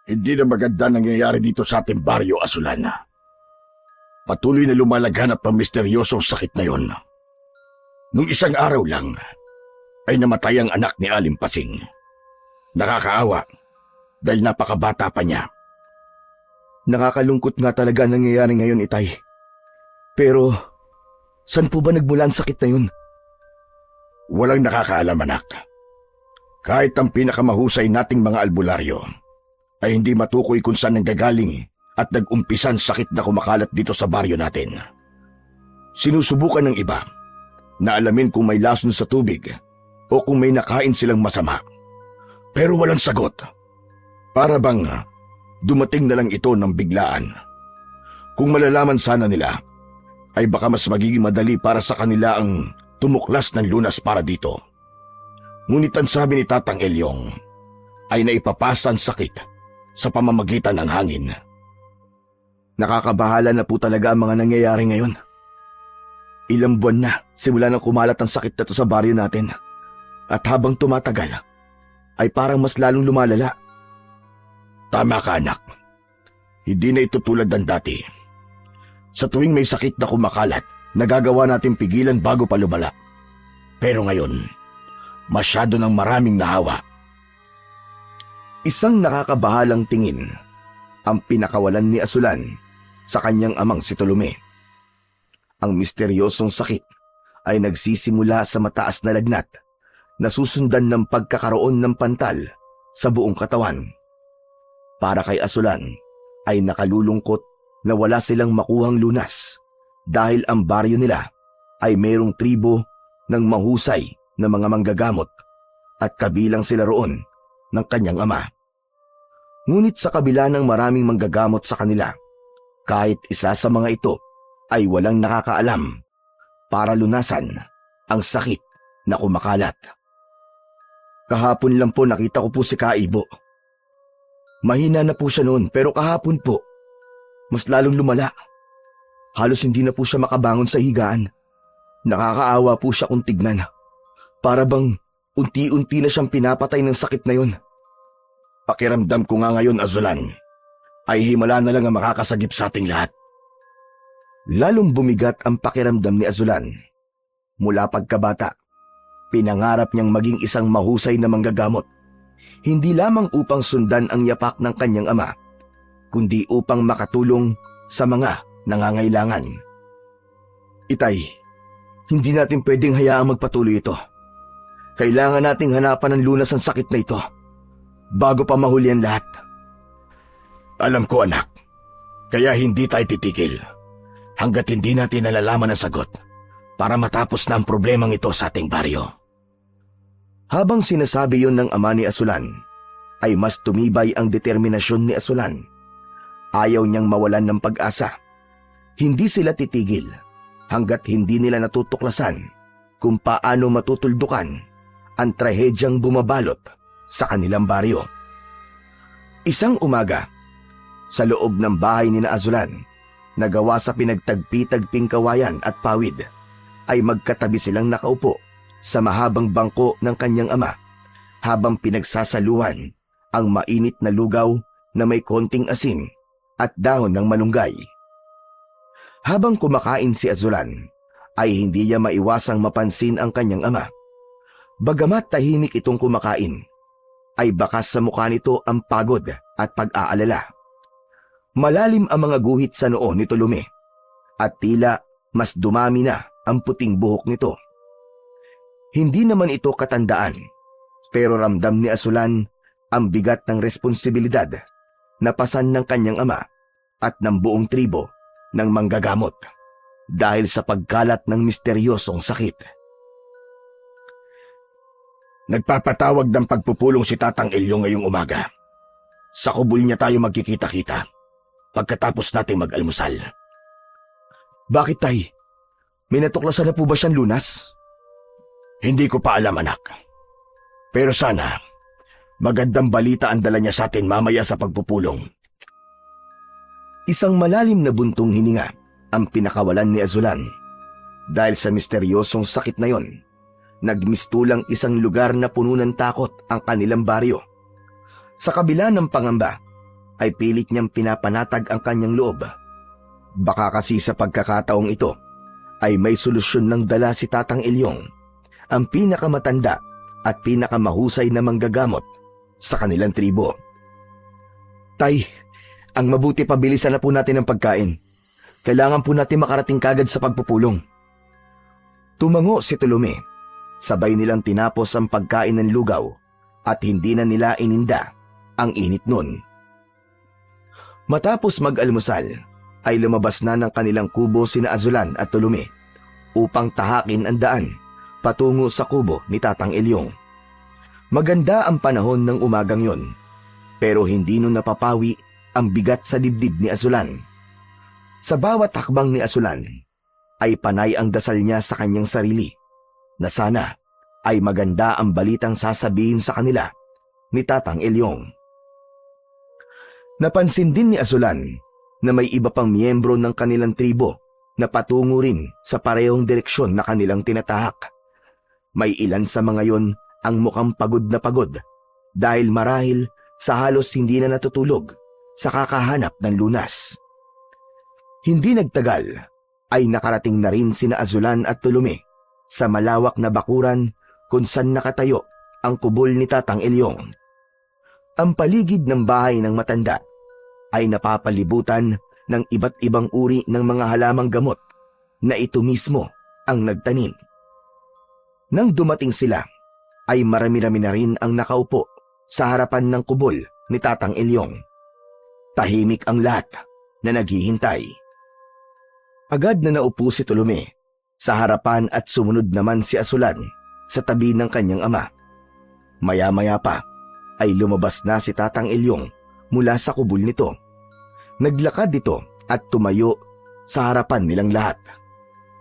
Hindi na maganda nangyayari dito sa ating baryo, Asulana. Patuloy na lumalaganap ang misteryosong sakit na yon. Nung isang araw lang, ay namatay ang anak ni Aling Pasing. Nakakaawa dahil napakabata pa niya. Nakakalungkot nga talaga ang nangyayari ngayon, Itay. Pero, saan po ba nagmula ang sakit na yun? Walang nakakaalam, anak. Kahit ang pinakamahusay nating mga albularyo ay hindi matukoy kung saan nanggagaling at nag-umpisan sakit na kumakalat dito sa baryo natin. Sinusubukan ng iba na alamin kung may lason sa tubig o kung may nakain silang masama. Pero walang sagot. Para bang dumating na lang ito ng biglaan. Kung malalaman sana nila, ay baka mas magiging madali para sa kanila ang tumuklas ng lunas para dito. Ngunit ang sabi ni Tatang Elyong ay naipapasa ang sakit sa pamamagitan ng hangin. Nakakabahala na po talaga ang mga nangyayari ngayon. Ilang buwan na simula nang kumalat ang sakit na to sa baryo natin. At habang tumatagal, ay parang mas lalong lumalala. Tama ka, anak. Hindi na ito tulad ng dati. Sa tuwing may sakit na kumakalat, nagagawa natin pigilan bago pa lumala. Pero ngayon, masyado ng maraming nahawa. Isang nakakabahalang tingin ang pinakawalan ni Asulan sa kanyang amang si Tolome. Ang misteryosong sakit ay nagsisimula sa mataas na lagnat na susundan ng pagkakaroon ng pantal sa buong katawan. Para kay Asulan ay nakalulungkot na wala silang makuhang lunas dahil ang baryo nila ay mayroong tribo ng mahusay na mga manggagamot at kabilang sila roon ng kanyang ama. Ngunit sa kabila ng maraming manggagamot sa kanila, kahit isa sa mga ito ay walang nakakaalam para lunasan ang sakit na kumakalat. Kahapon lang po nakita ko po si Kaibo. Mahina na po siya noon pero kahapon po, mas lalong lumala. Halos hindi na po siya makabangon sa higaan. Nakakaawa po siya kung tignan. Para bang unti-unti na siyang pinapatay ng sakit na yun. Pakiramdam ko nga ngayon, Azulan, ay himala na lang ang makakasagip sa ating lahat. Lalong bumigat ang pakiramdam ni Azulan. Mula pagkabata, pinangarap niyang maging isang mahusay na manggagamot. Hindi lamang upang sundan ang yapak ng kanyang ama, kundi upang makatulong sa mga nangangailangan. Itay, hindi natin pwedeng hayaang magpatuloy ito. Kailangan nating hanapan ng lunas ang sakit na ito bago pa mahuli ang lahat. Alam ko, anak. Kaya hindi tayo titigil hanggat hindi natin nalalaman ang sagot para matapos na ang problemang ito sa ating baryo. Habang sinasabi yon ng ama ni Asulan, ay mas tumibay ang determinasyon ni Asulan. Ayaw niyang mawalan ng pag-asa. Hindi sila titigil hanggat hindi nila natutuklasan kung paano matutuldukan ang trahedyang bumabalot sa kanilang baryo. Isang umaga, sa loob ng bahay ni Azulan, na gawa sa pinagtagpi-tagping kawayan at pawid, ay magkatabi silang nakaupo sa mahabang bangko ng kanyang ama habang pinagsasaluhan ang mainit na lugaw na may konting asin at dahon ng malunggay. Habang kumakain si Azulan, ay hindi niya maiwasang mapansin ang kanyang ama. Bagamat tahimik itong kumakain, ay bakas sa mukha nito ang pagod at pag-aalala. Malalim ang mga guhit sa noo ni Tolome at tila mas dumami na ang puting buhok nito. Hindi naman ito katandaan, pero ramdam ni Asulan ang bigat ng responsibilidad na pasan ng kanyang ama at ng buong tribo ng manggagamot dahil sa pagkalat ng misteryosong sakit. Nagpapatawag ng pagpupulong si Tatang Elyo ngayong umaga. Sa kubul niya tayo magkikita-kita pagkatapos nating mag-almusal. Bakit, tay? May natuklasan na po ba siyang lunas? Hindi ko pa alam, anak. Pero sana, magandang balita ang dala niya sa atin mamaya sa pagpupulong. Isang malalim na buntong hininga ang pinakawalan ni Azulan. Dahil sa misteryosong sakit na yon, nagmistulang isang lugar na puno ng takot ang kanilang baryo. Sa kabila ng pangamba, ay pilit niyang pinapanatag ang kanyang loob. Baka kasi sa pagkakataong ito ay may solusyon ng dala si Tatang Ilyong, ang pinakamatanda at pinakamahusay na manggagamot sa kanilang tribo. Tay, ang mabuti pabilisan na po natin ang pagkain. Kailangan po natin makarating kagad sa pagpupulong. Tumango si Tolome. Sabay nilang tinapos ang pagkain ng lugaw at hindi na nila ininda ang init nun. Matapos mag-almusal, ay lumabas na ng kanilang kubo sina Azulan at Tolome upang tahakin ang daan patungo sa kubo ni Tatang Ilyong. Maganda ang panahon ng umagang yon, pero hindi nun napapawi ang bigat sa dibdib ni Azulan. Sa bawat hakbang ni Azulan, ay panay ang dasal niya sa kanyang sarili, na sana ay maganda ang balitang sasabihin sa kanila ni Tatang Ilyong. Napansin din ni Azulan na may iba pang miyembro ng kanilang tribo na patungo rin sa parehong direksyon na kanilang tinatahak. May ilan sa mga yon ang mukhang pagod na pagod dahil marahil sa halos hindi na natutulog sa kakahanap ng lunas. Hindi nagtagal ay nakarating na rin sina Azulan at Tolome sa malawak na bakuran kung saan nakatayo ang kubol ni Tatang Ilyong. Ang paligid ng bahay ng matanda ay napapalibutan ng iba't ibang uri ng mga halamang gamot na ito mismo ang nagtanim. Nang dumating sila, ay marami-rami na rin ang nakaupo sa harapan ng kubol ni Tatang Ilyong. Tahimik ang lahat na naghihintay. Agad na naupo si Tolome sa harapan at sumunod naman si Azulan sa tabi ng kanyang ama. Maya-maya pa ay lumabas na si Tatang Ilyong mula sa kubol nito. Naglakad ito at tumayo sa harapan nilang lahat.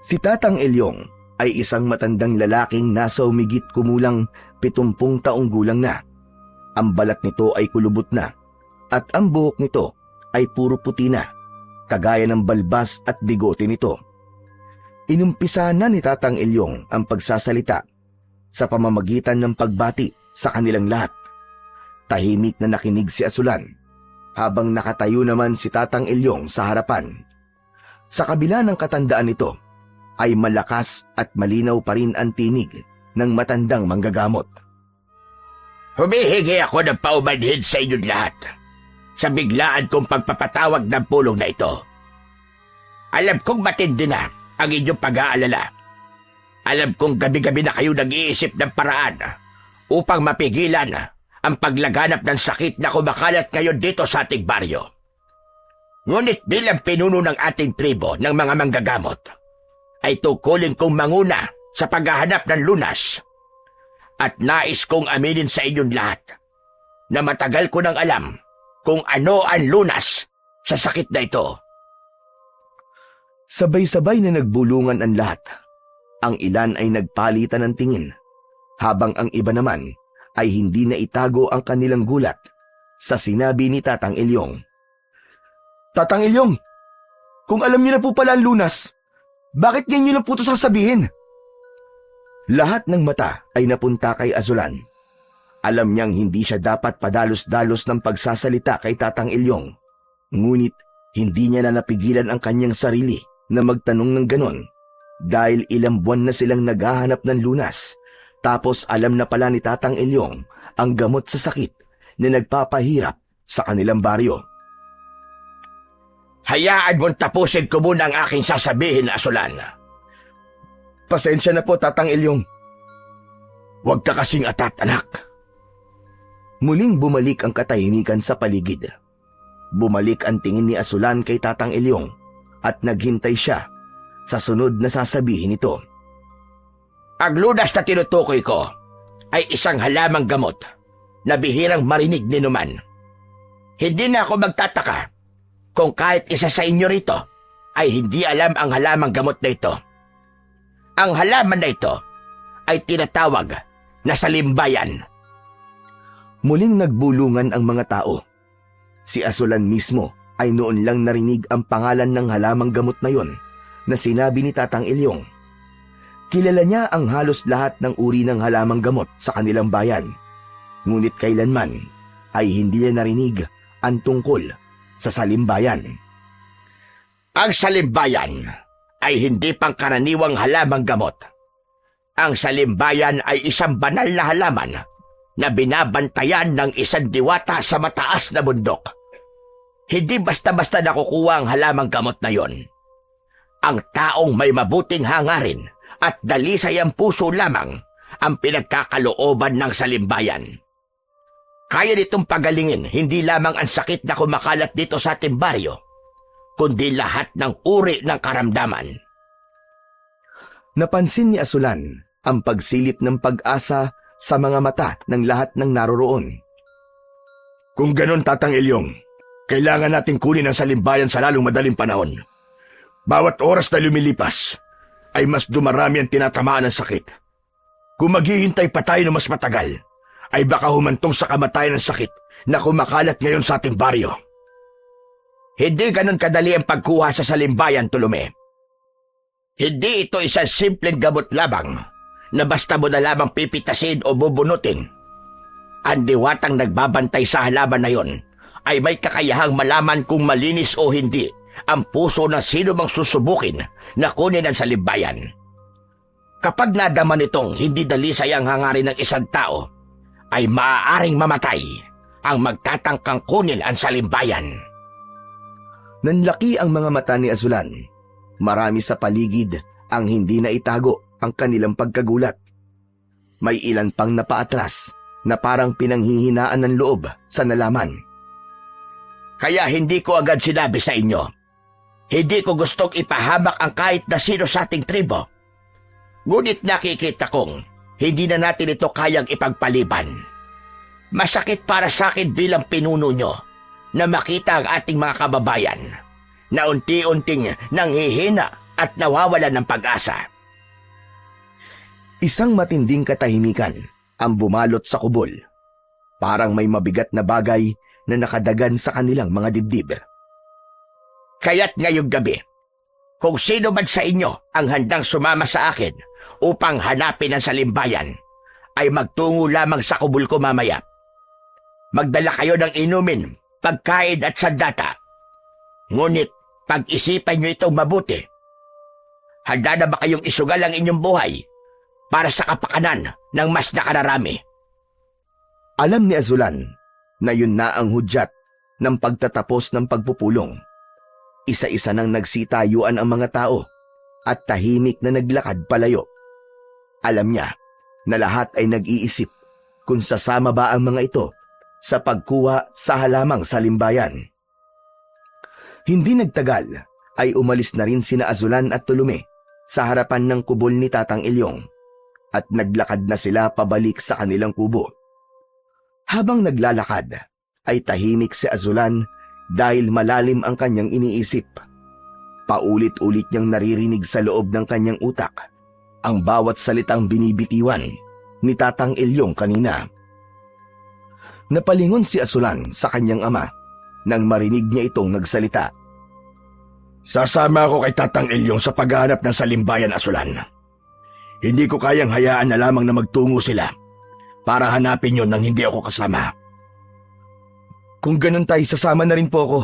Si Tatang Ilyong ay isang matandang lalaking nasa umigit kumulang 70 taong gulang na. Ang balat nito ay kulubot na at ang buhok nito ay puro puti na, kagaya ng balbas at bigote nito. Inumpisa na ni Tatang Ilyong ang pagsasalita sa pamamagitan ng pagbati sa kanilang lahat. Tahimik na nakinig si Azulan habang nakatayo naman si Tatang Ilyong sa harapan. Sa kabila ng katandaan nito ay malakas at malinaw pa rin ang tinig ng matandang manggagamot. Humihingi ako ng paumanhin sa inyong lahat sa biglaan kong pagpapatawag ng pulong na ito. Alam kong matindi na ang inyong pag-aalala. Alam kong gabi-gabi na kayo nag-iisip ng paraan upang mapigilan ang paglaganap ng sakit na kumakalat ngayon dito sa ating baryo. Ngunit bilang pinuno ng ating tribo ng mga manggagamot, ay tukulin kong manguna sa paghahanap ng lunas. At nais kong aminin sa inyong lahat na matagal ko nang alam kung ano ang lunas sa sakit na ito. Sabay-sabay na nagbulungan ang lahat. Ang ilan ay nagpalitan ng tingin, habang ang iba naman ay hindi na itago ang kanilang gulat sa sinabi ni Tatang Ilyong. Tatang Ilyong, kung alam niyo na po pala ang lunas, bakit ganyan niyo na po ito sasabihin? Lahat ng mata ay napunta kay Azulan. Alam niyang hindi siya dapat padalos-dalos ng pagsasalita kay Tatang Ilyong. Ngunit hindi niya na napigilan ang kanyang sarili na magtanong ng ganon dahil ilang buwan na silang naghahanap ng lunas. Tapos alam na pala ni Tatang Ilyong ang gamot sa sakit na nagpapahirap sa kanilang baryo. Hayaan mong tapusin ko muna ang aking sasabihin, Azulan. Pasensya na po, Tatang Ilyong. Huwag ka kasing atat, anak. Muling bumalik ang katahimikan sa paligid. Bumalik ang tingin ni Azulan kay Tatang Ilyong at naghintay siya sa sunod na sasabihin nito. Ang lunas na tinutukoy ko ay isang halamang gamot na bihirang marinig ni numan. Hindi na ako magtataka kung kahit isa sa inyo rito ay hindi alam ang halamang gamot na ito. Ang halaman na ito ay tinatawag na salimbayan. Muling nagbulungan ang mga tao. Si Azulan mismo ay noon lang narinig ang pangalan ng halamang gamot na yon na sinabi ni Tatang Ilyong. Kilala niya ang halos lahat ng uri ng halamang gamot sa kanilang bayan. Ngunit kailanman ay hindi niya narinig ang tungkol sa salimbayan. Ang salimbayan ay hindi pangkaraniwang halamang gamot. Ang salimbayan ay isang banal na halaman na binabantayan ng isang diwata sa mataas na bundok. Hindi basta-basta nakukuha ang halamang gamot na yon. Ang taong may mabuting hangarin at dalisay ang puso lamang ang pinagkakalooban ng salimbayan. Kaya nitong pagalingin hindi lamang ang sakit na kumakalat dito sa ating baryo, kundi lahat ng uri ng karamdaman. Napansin ni Asulan ang pagsilip ng pag-asa sa mga mata ng lahat ng naroroon. Kung ganon, Tatang Ilyong, kailangan nating kunin ang salimbayan sa lalong madaling panahon. Bawat oras na lumilipas, ay mas dumarami ang tinatamaan ng sakit. Kung maghihintay pa tayo ng mas matagal, ay baka humantong sa kamatayan ng sakit na kumakalat ngayon sa ating baryo. Hindi ganon kadali ang pagkuha sa salimbayan, Tulume. Hindi ito isang simpleng gamot labang na basta mo na lamang pipitasin o bubunutin. Ang diwatang nagbabantay sa halaman na yon ay may kakayahang malaman kung malinis o hindi ang puso ng sino mang susubukin na kunin ang salimbayan. Kapag nadama nitong hindi dalisay ang hangarin ng isang tao, ay maaaring mamatay ang magtatangkang kunin ang salimbayan. Nanlaki ang mga mata ni Azulan. Marami sa paligid ang hindi na itago ang kanilang pagkagulat. May ilan pang napaatras na parang pinanghihinaan ng loob sa nalaman. Kaya hindi ko agad sinabi sa inyo. Hindi ko gustong ipahamak ang kahit na sino sa ating tribo. Ngunit nakikita kong hindi na natin ito kayang ipagpaliban. Masakit para sa akin bilang pinuno nyo na makita ang ating mga kababayan na unti-unting nanghihina at nawawalan ng pag-asa. Isang matinding katahimikan ang bumalot sa kubol. Parang may mabigat na bagay na nakadagan sa kanilang mga dibdib. Kaya't ngayong gabi, kung sino man sa inyo ang handang sumama sa akin upang hanapin ang salimbayan, ay magtungo lamang sa kubol ko mamaya. Magdala kayo ng inumin, pagkain at sandata. Ngunit pag-isipan nyo itong mabuti. Handa na ba kayong isugal ang inyong buhay para sa kapakanan ng mas nakararami? Alam ni Azulan na yun na ang hudyat ng pagtatapos ng pagpupulong. Isa-isa nang nagsitayuan ang mga tao at tahimik na naglakad palayo. Alam niya na lahat ay nag-iisip kung sasama ba ang mga ito sa pagkuha sa halamang salimbayan. Hindi nagtagal ay umalis na rin sina Azulan at Tulume sa harapan ng kubol ni Tatang Ilyong at naglakad na sila pabalik sa kanilang kubo. Habang naglalakad ay tahimik si Azulan dahil malalim ang kanyang iniisip. Paulit-ulit niyang naririnig sa loob ng kanyang utak ang bawat salitang binibitiwan ni Tatang Ilyong kanina. Napalingon si Azulan sa kanyang ama nang marinig niya itong nagsalita. Sasama ako kay Tatang Ilyong sa paghahanap ng salimbayan, Asulan. Hindi ko kayang hayaan na lamang na magtungo sila para hanapin yon nang hindi ako kasama. Kung ganun tayo, sasama na rin po ako.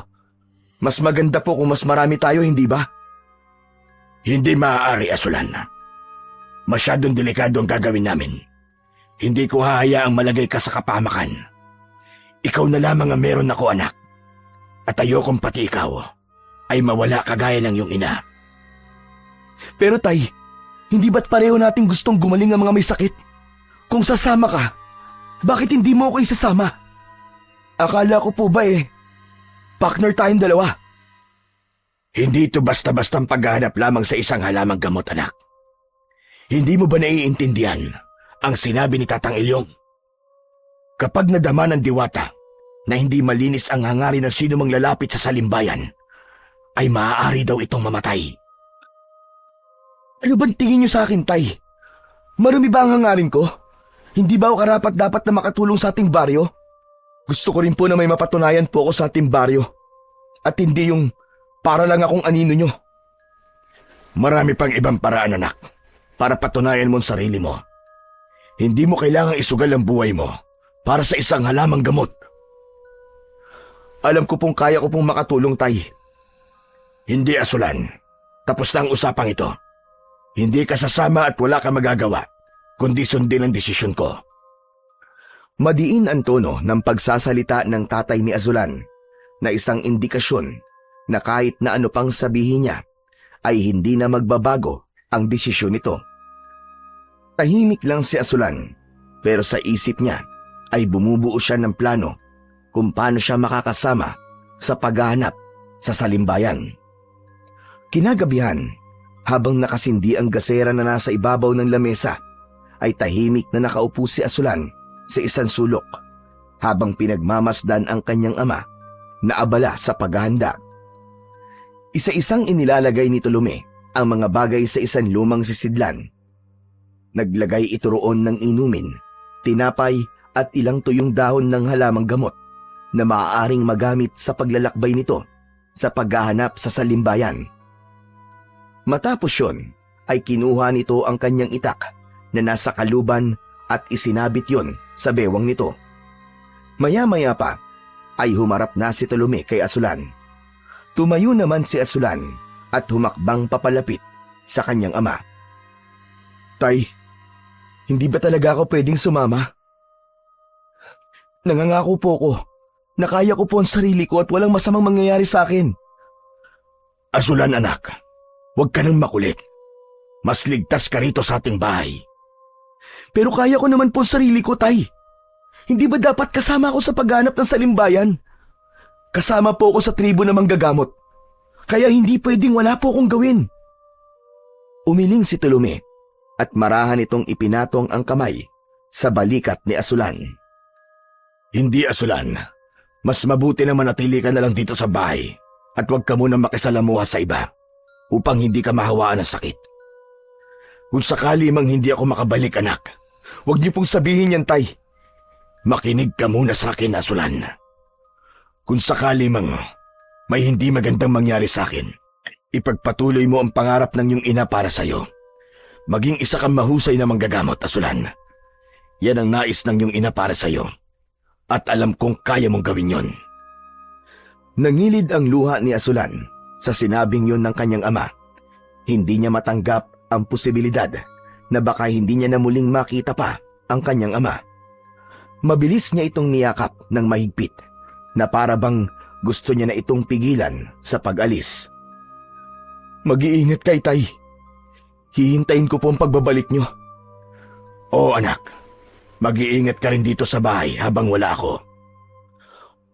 Mas maganda po kung mas marami tayo, hindi ba? Hindi maaari, Asulan. Masyadong delikado ang gagawin namin. Hindi ko hahayaang malagay ka sa kapahamakan. Ikaw na lamang ang meron ako, anak. At ayokong pati ikaw ay mawala kagaya ng iyong ina. Pero tay, hindi ba't pareho nating gustong gumaling ang mga may sakit? Kung sasama ka, bakit hindi mo ako isasama? Akala ko po ba partner tayong dalawa? Hindi ito basta-bastang paghahanap lamang sa isang halamang gamot, anak. Hindi mo ba naiintindihan ang sinabi ni Tatang Ilyong? Kapag nadama ng diwata na hindi malinis ang hangarin ng sino mang lalapit sa salimbayan, ay maaari daw itong mamatay. Ano bang tingin niyo sa akin, tay? Marumi ba ang hangarin ko? Hindi ba ako karapat-dapat na makatulong sa ating baryo? Gusto ko rin po na may mapatunayan po ako sa ating baryo. At hindi yung para lang akong anino nyo. Marami pang ibang paraan, anak, para patunayan mo ang sarili mo. Hindi mo kailangang isugal ang buhay mo para sa isang halamang gamot. Alam ko pong kaya ko pong makatulong, Tay. Hindi, Asulan. Tapos na ang usapang ito. Hindi ka sasama at wala ka magagawa, kundi sundin ang desisyon ko. Madiin ang tono ng pagsasalita ng tatay ni Azulan na isang indikasyon na kahit na ano pang sabihin niya ay hindi na magbabago ang desisyon nito. Tahimik lang si Azulan pero sa isip niya ay bumubuo siya ng plano kung paano siya makakasama sa paghahanap sa salimbayan. Kinagabihan, habang nakasindi ang gasera na nasa ibabaw ng lamesa, ay tahimik na nakaupo si Azulan sa isang sulok habang pinagmamasdan ang kanyang ama na abala sa paghahanda. Isa-isang inilalagay ni Tolome ang mga bagay sa isang lumang sisidlan. Naglagay ito roon ng inumin, tinapay at ilang tuyong dahon ng halamang gamot na maaaring magamit sa paglalakbay nito sa paghahanap sa salimbayan. Matapos yun, ay kinuha nito ang kanyang itak na nasa kaluban at isinabit yon sa bewang nito. Maya-maya pa, ay humarap na si Tolome kay Azulan. Tumayo naman si Azulan at humakbang papalapit sa kanyang ama. Tay, hindi ba talaga ako pwedeng sumama? Nangangako po ko na kaya ko po ang sarili ko at walang masamang mangyayari sa akin. Asulan, anak, huwag ka nang makulit. Mas ligtas ka rito sa ating bahay. Pero kaya ko naman po ang sarili ko, Tay. Hindi ba dapat kasama ako sa paghanap ng salimbayan? Kasama po ako sa tribo na manggagamot. Kaya hindi pwedeng wala po akong gawin. Umiling si Tolome at marahan itong ipinatong ang kamay sa balikat ni Azulan. Hindi, Asulan. Mas mabuti na manatili ka na lang dito sa bahay at huwag ka munang makisalamuha sa iba upang hindi ka mahawaan ng sakit. Kung sakali mang hindi ako makabalik, anak, Huwag niyo pong sabihin yan, Tay. makinig ka muna sa akin, Asulan. Kung sakali mang may hindi magandang mangyari sa akin, ipagpatuloy mo ang pangarap ng iyong ina para sa iyo. Maging isa kang mahusay na manggagamot, Asulan. Yan ang nais ng iyong ina para sa iyo. At alam kong kaya mong gawin yon. Nangilid ang luha ni Azulan sa sinabing yon ng kanyang ama. Hindi niya matanggap ang posibilidad na baka hindi niya na muling makita pa ang kanyang ama. Mabilis niya itong niyakap ng mahigpit na para bang gusto niya na itong pigilan sa pag-alis. Mag-iingat kay Tay. Hihintayin ko po ang pagbabalik niyo. Oo, anak. Mag-iingat ka rin dito sa bahay habang wala ako.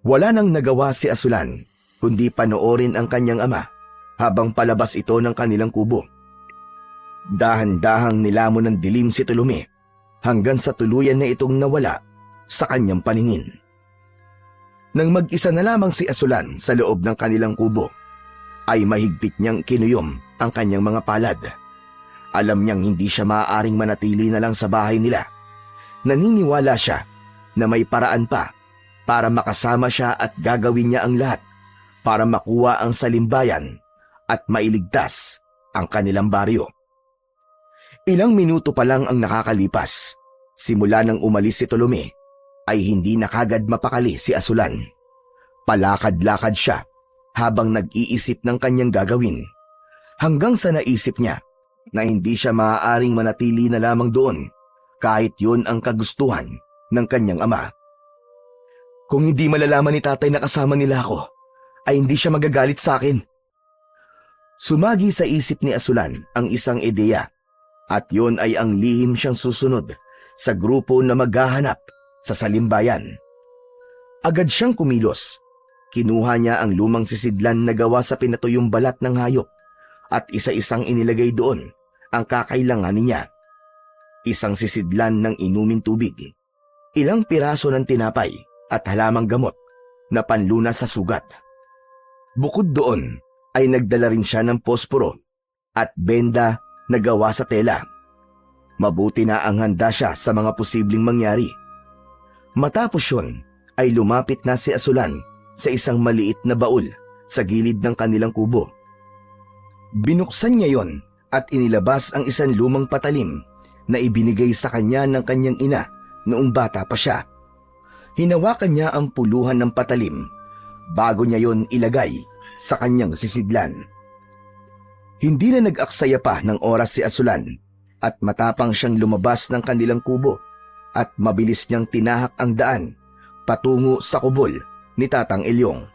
Wala nang nagawa si Azulan kundi panoorin ang kanyang ama habang palabas ito ng kanilang kubo. Dahan-dahang nilamon ng dilim si Tolome hanggang sa tuluyan na itong nawala sa kanyang paningin. Nang mag-isa na lamang si Azulan sa loob ng kanilang kubo, ay mahigpit niyang kinuyom ang kanyang mga palad. Alam niyang hindi siya maaaring manatili na lang sa bahay nila. Naniniwala siya na may paraan pa para makasama siya at gagawin niya ang lahat para makuha ang salimbayan at mailigtas ang kanilang baryo. Ilang minuto pa lang ang nakakalipas. Simula nang umalis si Tolome, ay hindi na kagad mapakali si Azulan. Palakad-lakad siya habang nag-iisip ng kanyang gagawin, hanggang sa naisip niya na hindi siya maaaring manatili na lamang doon kahit yun ang kagustuhan ng kanyang ama. Kung hindi malalaman ni tatay na kasama nila ako, ay hindi siya magagalit sa akin. Sumagi sa isip ni Azulan ang isang ideya, at yun ay ang lihim siyang susunod sa grupo na maghahanap sa salimbayan. Agad siyang kumilos. Kinuha niya ang lumang sisidlan na gawa sa pinatuyong balat ng hayop at isa-isang inilagay doon ang kakailanganin niya. Isang sisidlan ng inuming tubig, ilang piraso ng tinapay at halamang gamot na panlunas sa sugat. Bukod doon ay nagdala rin siya ng posporo at benda na gawa sa tela. Mabuti na ang handa siya sa mga posibleng mangyari. Matapos yun ay lumapit na si Azulan sa isang maliit na baul sa gilid ng kanilang kubo. Binuksan niya yon at inilabas ang isang lumang patalim na ibinigay sa kanya ng kanyang ina noong bata pa siya. Hinawakan niya ang puluhan ng patalim bago niya yon ilagay sa kanyang sisidlan. Hindi na nag-aksaya pa ng oras si Asulan at matapang siyang lumabas ng kanilang kubo at mabilis niyang tinahak ang daan patungo sa kubol ni Tatang Ilyong.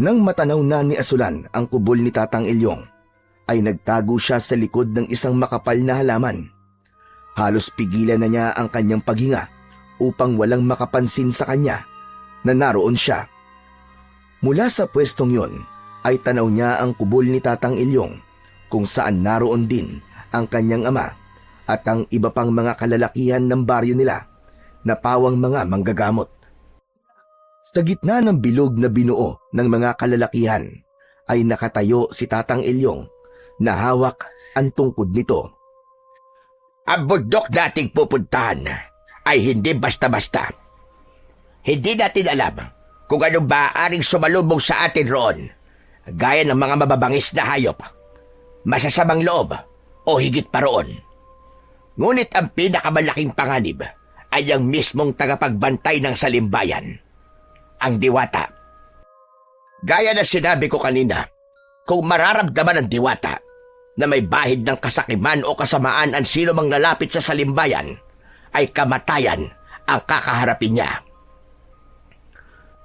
Nang matanaw na ni Asulan ang kubol ni Tatang Ilyong, ay nagtago siya sa likod ng isang makapal na halaman. Halos pigilan na niya ang kanyang paghinga upang walang makapansin sa kanya na naroon siya. Mula sa pwestong yon ay tanaw niya ang kubol ni Tatang Ilyong kung saan naroon din ang kanyang ama at ang iba pang mga kalalakihan ng baryo nila na pawang mga manggagamot. Sa gitna ng bilog na binuo ng mga kalalakihan ay nakatayo si Tatang Ilyong na hawak ang tungkod nito. Ang bundok nating pupuntahan ay hindi basta-basta. Hindi natin alam kung anong maaaring sumalubong sa atin roon, gaya ng mga mababangis na hayop, masasamang loob, o higit pa roon. Ngunit ang pinakamalaking panganib ay ang mismong tagapagbantay ng salimbayan, ang diwata. Gaya na sinabi ko kanina, kung mararamdaman ng diwata na may bahid ng kasakiman o kasamaan ang sino mang lalapit sa salimbayan, ay kamatayan ang kakaharapin niya.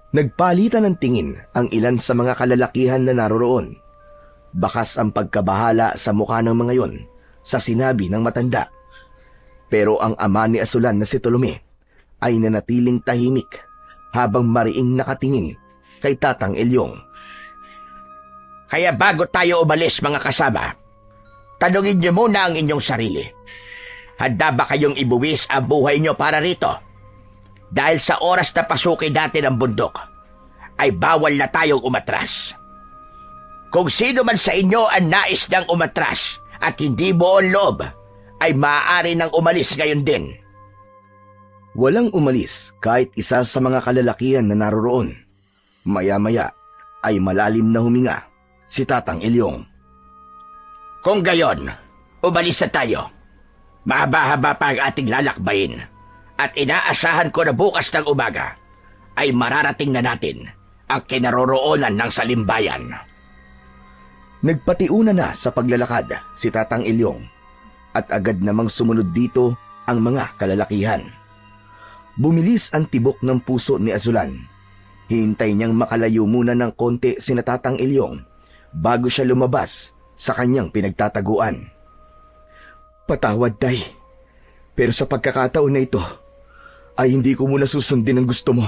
Nagpalitan ng tingin ang ilan sa mga kalalakihan na naroroon. Bakas ang pagkabahala sa mukha ng mga yon sa sinabi ng matanda. Pero ang ama ni Asulan na si Tolome ay nanatiling tahimik habang mariing nakatingin kay Tatang Ilyong. Kaya bago tayo umalis mga kasama, tanungin niyo muna ang inyong sarili. Handa ba kayong ibuwis ang buhay niyo para rito? Dahil sa oras na pasukin natin ang bundok, ay bawal na tayong umatras. Kung sino man sa inyo ang nais niyang umatras at hindi buong loob, ay maaari nang umalis ngayon din. Walang umalis kahit isa sa mga kalalakihan na naroroon. Maya-maya ay malalim na huminga si Tatang Ilyong. Kung gayon, umalis na tayo. Mahaba-haba pa ang ating lalakbayin at inaasahan ko na bukas ng umaga ay mararating na natin ang kinaroroonan ng salimbayan. Nagpatiuna na sa paglalakad si Tatang Ilyong at agad namang sumunod dito ang mga kalalakihan. Bumilis ang tibok ng puso ni Asulan. Hintay niyang makalayo muna ng konti si Tatang Ilyong bago siya lumabas sa kanyang pinagtataguan. Patawad, Tay. Pero sa pagkakataon na ito, ay hindi ko muna susundin ang gusto mo.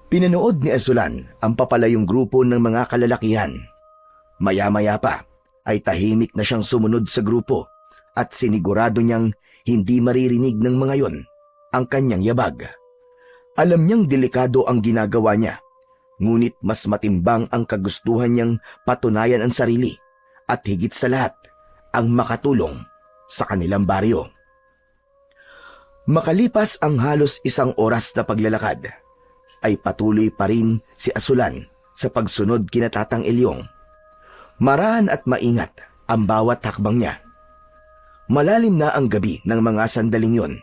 Pinanood ni Asulan ang papalayong grupo ng mga kalalakihan. Maya-maya pa ay tahimik na siyang sumunod sa grupo at sinigurado niyang hindi maririnig ng mga yon ang kanyang yabag. Alam niyang delikado ang ginagawa niya, ngunit mas matimbang ang kagustuhan niyang patunayan ang sarili at higit sa lahat ang makatulong sa kanilang baryo. Makalipas ang halos isang oras na paglalakad, ay patuloy pa rin si Asulan sa pagsunod kina Tatang Ilyong. Maraan at maingat ang bawat hakbang niya. Malalim na ang gabi ng mga sandaling yon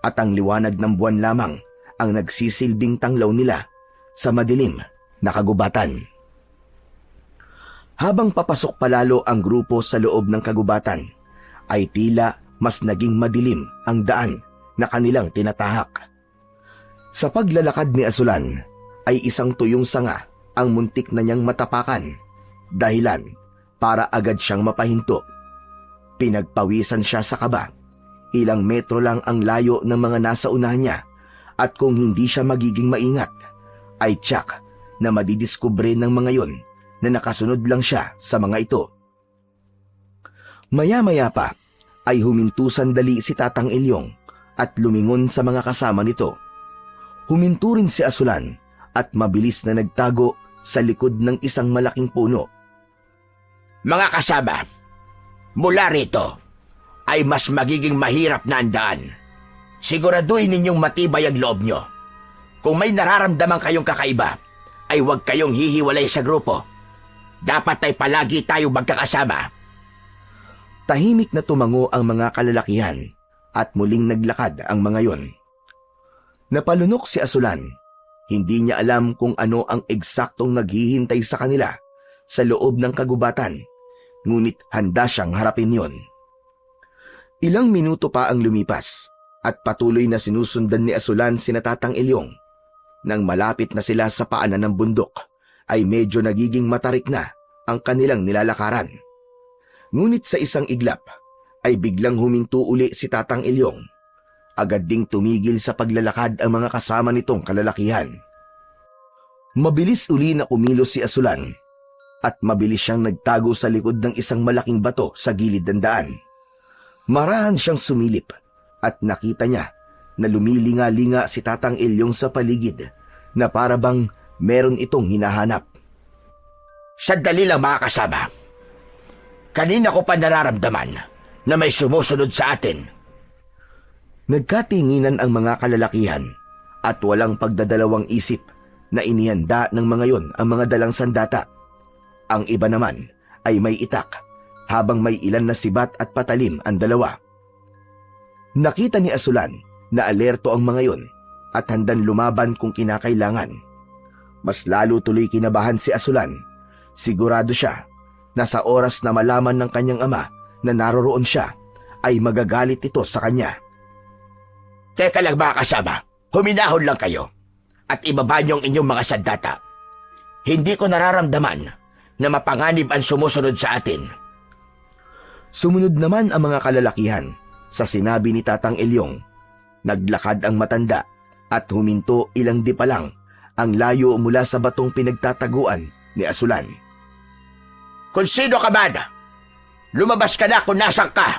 at ang liwanag ng buwan lamang ang nagsisilbing tanglaw nila sa madilim na kagubatan. Habang papasok palalo ang grupo sa loob ng kagubatan, ay tila mas naging madilim ang daan na kanilang tinatahak. Sa paglalakad ni Asulan, ay isang tuyong sanga ang muntik na niyang matapakan, dahilan para agad siyang mapahinto. Pinagpawisan siya sa kaba. Ilang metro lang ang layo ng mga nasa unahan niya at kung hindi siya magiging maingat, ay tiyak na madidiskubre ng mga yon na nakasunod lang siya sa mga ito. Maya-maya pa ay huminto sandali si Tatang Ilyong at lumingon sa mga kasama nito. Huminto rin si Asulan at mabilis na nagtago sa likod ng isang malaking puno. Mga kasama, mula rito ay mas magiging mahirap na ang daan. Siguraduhin ninyong matibay ang loob nyo. Kung may nararamdaman kayong kakaiba, ay huwag kayong hihiwalay sa grupo. Dapat ay palagi tayo magkakasama. Tahimik na tumango ang mga kalalakihan at muling naglakad ang mga yon. Napalunok si Asulan Hindi niya alam kung ano ang eksaktong naghihintay sa kanila sa loob ng kagubatan, ngunit handa siyang harapin yon. Ilang minuto pa ang lumipas at patuloy na sinusundan ni Asulan sina Tatang Ilyong. Nang malapit na sila sa paanan ng bundok, ay medyo nagiging matarik na ang kanilang nilalakaran. Ngunit sa isang iglap, ay biglang huminto uli si Tatang Ilyong. Agad ding tumigil sa paglalakad ang mga kasama nitong kalalakihan. Mabilis uli na kumilos si Asulan at mabilis siyang nagtago sa likod ng isang malaking bato sa gilid ng daan. Marahan siyang sumilip at nakita niya na lumilinga-linga si Tatang Ilyong sa paligid na para bang meron itong hinahanap. Sandali lang mga kasama. Kanina ko pa nararamdaman na may sumusunod sa atin. Nagkatinginan ang mga kalalakihan at walang pagdadalawang isip na inihanda ng mga yon ang mga dalang sandata. Ang iba naman ay may itak habang may ilan na sibat at patalim ang dalawa. Nakita ni Asulan na alerto ang mga yon at handang lumaban kung kinakailangan. Mas lalo tuloy kinabahan si Asulan. Sigurado siya na sa oras na malaman ng kanyang ama na naroroon siya, ay magagalit ito sa kanya. Teka lang mga kasama, huminahon lang kayo at ibaba niyo ang inyong mga sandata. Hindi ko nararamdaman na mapanganib ang sumusunod sa atin. Sumunod naman ang mga kalalakihan sa sinabi ni Tatang Ilyong. Naglakad ang matanda at huminto ilang di pa lang ang layo mula sa batong pinagtataguan ni Asulan. Kung sino ka man, lumabas ka na kung nasan ka.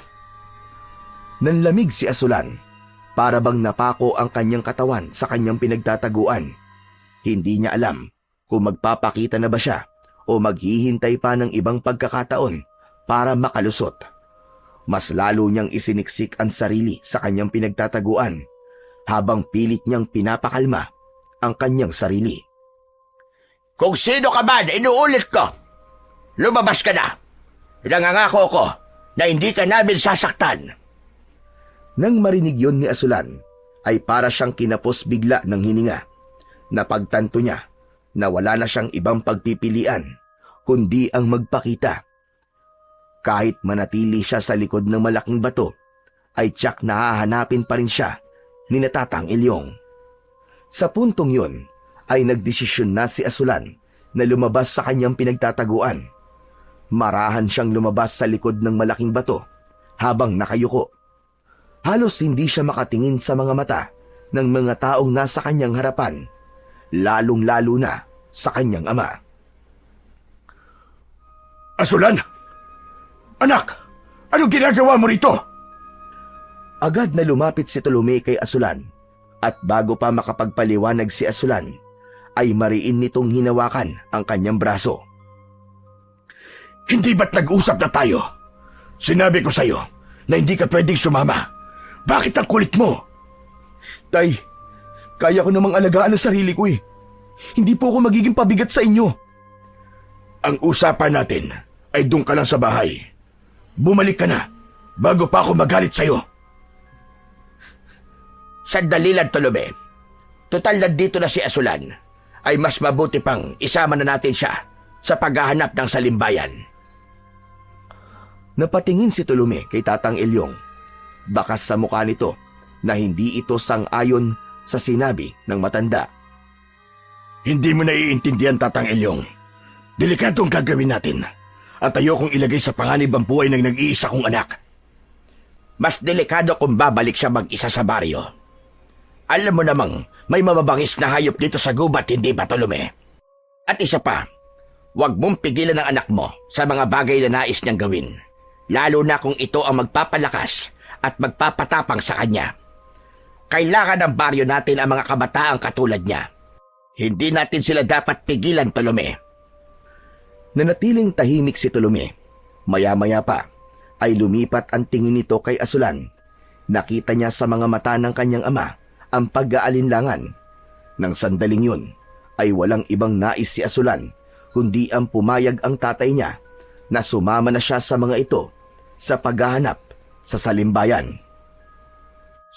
Nanlamig si Asulan. Para bang napako ang kanyang katawan sa kanyang pinagtataguan. Hindi niya alam kung magpapakita na ba siya o maghihintay pa ng ibang pagkakataon para makalusot. Mas lalo niyang isiniksik ang sarili sa kanyang pinagtataguan habang pilit niyang pinapakalma ang kanyang sarili. Kung sino ka man, inuulit ko. Lumabas ka na. Nangangako ko na hindi ka namin sasaktan. Nang marinig yon ni Asulan, ay para siyang kinapos bigla ng hininga. Napagtanto niya na wala na siyang ibang pagpipilian, kundi ang magpakita. Kahit manatili siya sa likod ng malaking bato, ay tiyak na hahanapin pa rin siya ni Tatang Ilyong. Sa puntong yon, ay nagdesisyon na si Asulan na lumabas sa kanyang pinagtataguan. Marahan siyang lumabas sa likod ng malaking bato habang nakayuko. Halos hindi siya makatingin sa mga mata ng mga taong nasa kanyang harapan, lalong-lalo na sa kanyang ama. Asulan! Anak! Anong ginagawa mo rito? Agad na lumapit si Tolome kay Asulan at bago pa makapagpaliwanag si Asulan, ay mariin nitong hinawakan ang kanyang braso. Hindi ba't nag-usap na tayo? Sinabi ko sa'yo na hindi ka pwedeng sumama. Bakit ang kulit mo? Tay, kaya ko namang alagaan ang sarili ko eh. Hindi po ako magiging pabigat sa inyo. Ang usapan natin ay doon ka lang sa bahay. Bumalik ka na bago pa ako magalit sa'yo. Sandali lang, Tolome. Total nandito na si Asulan. Ay mas mabuti pang isama na natin siya sa paghahanap ng salimbayan. Napatingin si Tolome kay Tatang Ilyong. Bakas sa mukha nito na hindi ito sang-ayon sa sinabi ng matanda. Hindi mo naiintindihan, Tatang Ilyong. Delikadong gagawin natin at ayokong ilagay sa panganib ang buhay ng nag-iisa kong anak. Mas delikado kung babalik siya mag-isa sa baryo. Alam mo namang may mababangis na hayop dito sa gubat, hindi ba, Tolome? At isa pa, huwag mong pigilan ang anak mo sa mga bagay na nais niyang gawin, lalo na kung ito ang magpapalakas at magpapatapang sa kanya. Kailangan ng baryo natin ang mga kabataang katulad niya. Hindi natin sila dapat pigilan, Tolome. Nanatiling tahimik si Tolome. Maya-maya pa ay lumipat ang tingin nito kay Asulan. Nakita niya sa mga mata ng kanyang ama ang pag-aalinlangan. Nang sandaling yun ay walang ibang nais si Asulan kundi ang pumayag ang tatay niya na sumama na siya sa mga ito sa paghahanap sa salimbayan.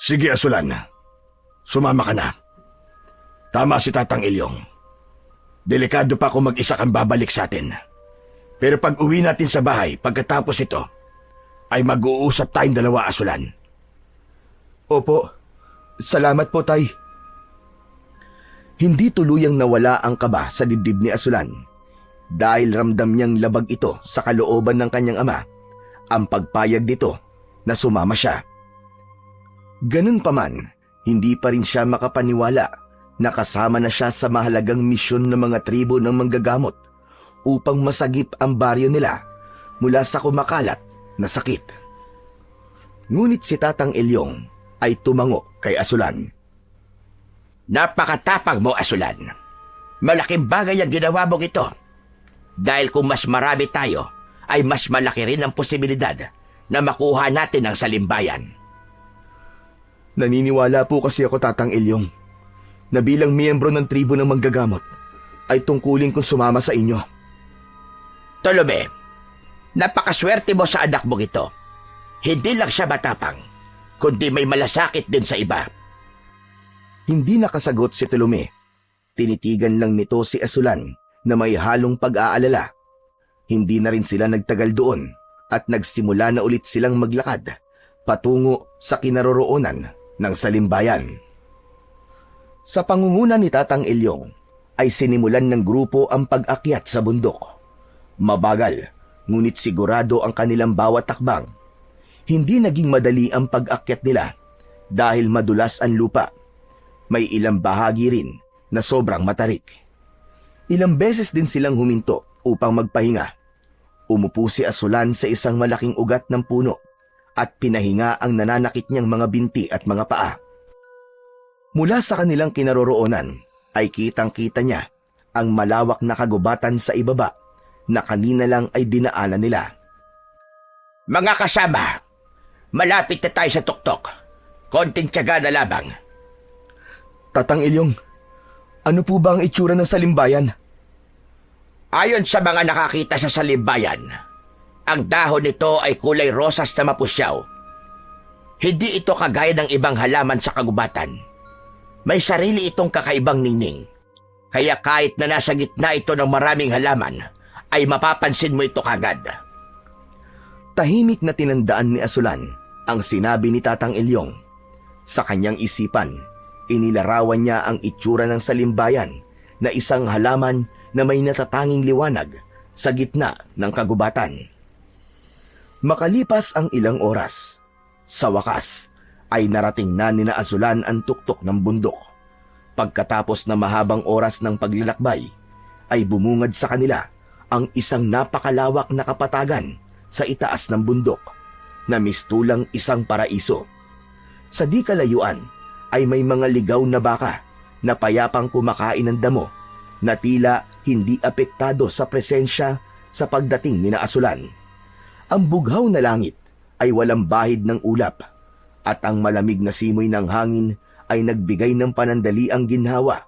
Sige, Asulan. Sumama ka na. Tama si Tatang Ilyong. Delikado pa kung mag-isa kang babalik sa atin. Pero pag uwi natin sa bahay, pagkatapos ito, ay mag-uusap tayong dalawa, Asulan. Opo, salamat po, Tay. Hindi tuluyang nawala ang kaba sa dibdib ni Asulan dahil ramdam niyang labag ito sa kalooban ng kanyang ama ang pagpayag nito na sumama siya. Ganun pa man, hindi pa rin siya makapaniwala na kasama na siya sa mahalagang misyon ng mga tribo ng manggagamot upang masagip ang baryo nila mula sa kumakalat na sakit. Ngunit si Tatang Ilyong ay tumango kay Asulan. Napakatapang mo, Asulan. Malaking bagay ang ginawa mong ito. Dahil kung mas marami tayo, ay mas malaki rin ang posibilidad na makuha natin ang salimbayan. Naniniwala po kasi ako, Tatang Ilyong, na bilang miyembro ng tribo ng manggagamot ay tungkulin kong sumama sa inyo. Tolome, napakaswerte mo sa anak mong ito. Hindi lang siya matapang, kundi may malasakit din sa iba. Hindi nakasagot si Tolome. Tinitigan lang nito si Asulan na may halong pag-aalala. Hindi na rin sila nagtagal doon at nagsimula na ulit silang maglakad patungo sa kinaroroonan ng salimbayan. Sa pangunguna ni Tatang Ilyong ay sinimulan ng grupo ang pag-akyat sa bundok. Mabagal, ngunit sigurado ang kanilang bawat takbang. Hindi naging madali ang pag-akyat nila dahil madulas ang lupa. May ilang bahagi rin na sobrang matarik. Ilang beses din silang huminto upang magpahinga. Umupo si Asulan sa isang malaking ugat ng puno at pinahinga ang nananakit niyang mga binti at mga paa. Mula sa kanilang kinaroroonan ay kitang-kita niya ang malawak na kagubatan sa ibaba na kanina lang ay dinaanan nila. Mga kasama, malapit na tayo sa tuktok. Konting tiyaga na lamang. Tatang Ilyong, ano po ba ang itsura ng salimbayan? Ayon sa mga nakakita sa salimbayan, ang dahon nito ay kulay rosas na mapusyaw. Hindi ito kagaya ng ibang halaman sa kagubatan. May sarili itong kakaibang ningning. Kaya kahit na nasa gitna ito ng maraming halaman, ay mapapansin mo ito kagad. Tahimik na tinandaan ni Asulan ang sinabi ni Tatang Ilyong. Sa kanyang isipan, inilarawan niya ang itsura ng salimbayan na isang halaman na may natatanging liwanag sa gitna ng kagubatan. Makalipas ang ilang oras, sa wakas ay narating na ni Asulan ang tuktok ng bundok. Pagkatapos na mahabang oras ng paglalakbay, ay bumungad sa kanila ang isang napakalawak na kapatagan sa itaas ng bundok na mistulang isang paraiso. Sa di kalayuan ay may mga ligaw na baka na payapang kumakain ng damo na tila hindi apektado sa presensya sa pagdating ni Asulan. Ang bughaw na langit ay walang bahid ng ulap at ang malamig na simoy ng hangin ay nagbigay ng panandaliang ginhawa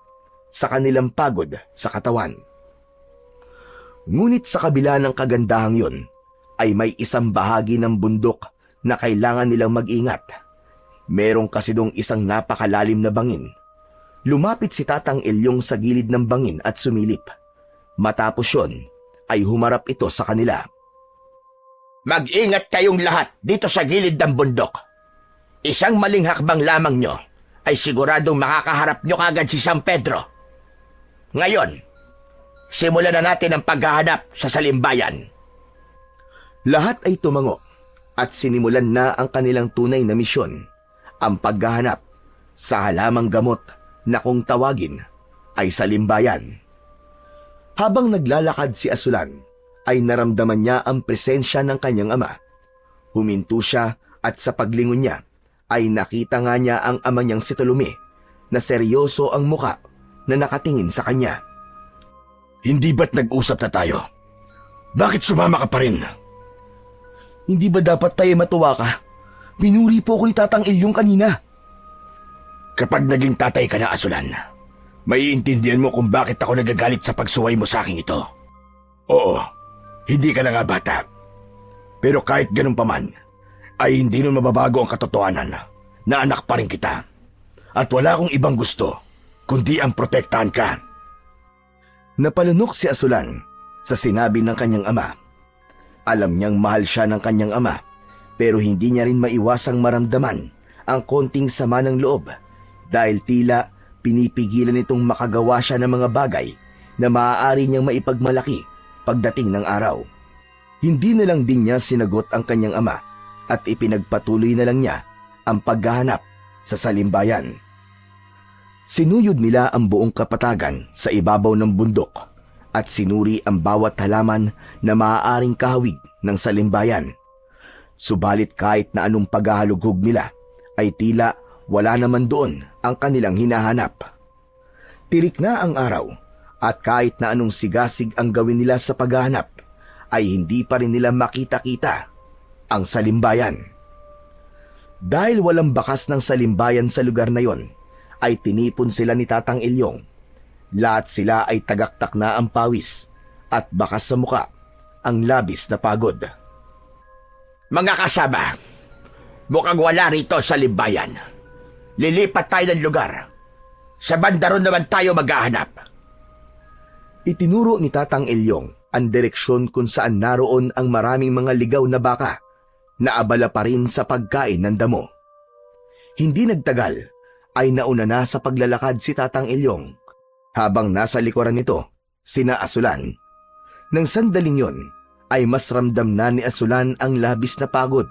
sa kanilang pagod sa katawan. Ngunit sa kabila ng kagandahang yon ay may isang bahagi ng bundok na kailangan nilang mag-ingat. Merong kasi dong isang napakalalim na bangin. Lumapit si Tatang Ilyong sa gilid ng bangin at sumilip. Matapos yon ay humarap ito sa kanila. Mag-ingat kayong lahat dito sa gilid ng bundok. Isang maling hakbang lamang nyo ay siguradong makakaharap nyo kagad si San Pedro. Ngayon, simulan na natin ang paghahanap sa salimbayan. Lahat ay tumango at sinimulan na ang kanilang tunay na misyon, ang paghahanap sa halamang gamot na kung tawagin ay salimbayan. Habang naglalakad si Asulan, ay naramdaman niya ang presensya ng kanyang ama. Huminto siya at sa paglingon niya, ay nakita nga niya ang ama niyang si Tolome na seryoso ang muka na nakatingin sa kanya. Hindi ba't nag-usap na tayo? Bakit sumama ka pa rin? Hindi ba dapat tayo matuwa ka? Pinuri po ko ni Tatang Ilyong kanina. Kapag naging tatay ka na, Asulan, maiintindihan mo kung bakit ako nagagalit sa pagsuway mo sa akin ito. Oo, hindi ka na nga bata. Pero kahit ganun pa man, ay hindi nun mababago ang katotohanan na anak pa rin kita. At wala akong ibang gusto kundi ang protektahan ka. Napalunok si Asulan sa sinabi ng kanyang ama. Alam niyang mahal siya ng kanyang ama, pero hindi niya rin maiwasang maramdaman ang konting sama ng loob dahil tila pinipigilan nitong makagawa siya ng mga bagay na maaari niyang maipagmalaki pagdating ng araw. Hindi na lang din niya sinagot ang kanyang ama at ipinagpatuloy na lang niya ang paghahanap sa salimbayan. Sinuyod nila ang buong kapatagan sa ibabaw ng bundok at sinuri ang bawat halaman na maaaring kahawig ng salimbayan. Subalit kahit na anong paghahalughog nila ay tila wala naman doon ang kanilang hinahanap. Tirik na ang araw at kahit na anong sigasig ang gawin nila sa paghahanap ay hindi pa rin nila makita-kita ang salimbayan. Dahil walang bakas ng salimbayan sa lugar na yon, ay tinipon sila ni Tatang Ilyong. Lahat sila ay tagaktak na ang pawis at bakas sa muka ang labis na pagod. Mga kasama, mukhang wala rito sa limbayan. Lilipat tayo ng lugar. Sa banda ron naman tayo maghahanap. Itinuro ni Tatang Ilyong ang direksyon kung saan naroon ang maraming mga ligaw na baka na abala pa rin sa pagkain ng damo. Hindi nagtagal ay nauna na sa paglalakad si Tatang Ilyong habang nasa likuran nito sina Asulan. Nang sandaling yon ay mas ramdam na ni Asulan ang labis na pagod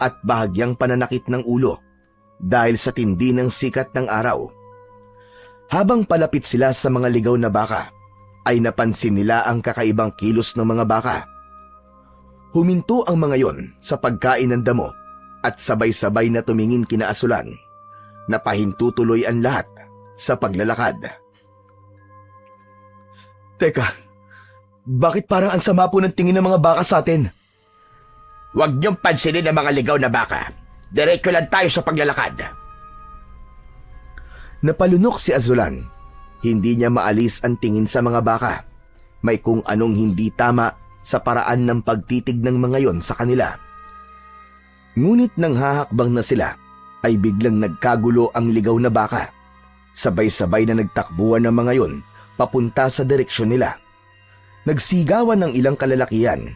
at bahagyang pananakit ng ulo dahil sa tindi ng sikat ng araw. Habang palapit sila sa mga ligaw na baka, ay napansin nila ang kakaibang kilos ng mga baka. Huminto ang mga yon sa pagkain ng damo at sabay-sabay na tumingin kina Asulan. Napahintutuloy ang lahat sa paglalakad. Teka, bakit parang ang sama po ng tingin ng mga baka sa atin? Huwag niyong pansinin ang mga ligaw na baka. Diretso lang tayo sa paglalakad. Napalunok si Asulan. Hindi niya maalis ang tingin sa mga baka. May kung anong hindi tama sa paraan ng pagtitig ng mga yon sa kanila. Ngunit nang hahakbang na sila, ay biglang nagkagulo ang ligaw na baka. Sabay-sabay na nagtakbuhan ng mga yon papunta sa direksyon nila. Nagsigawan ng ilang kalalakihan.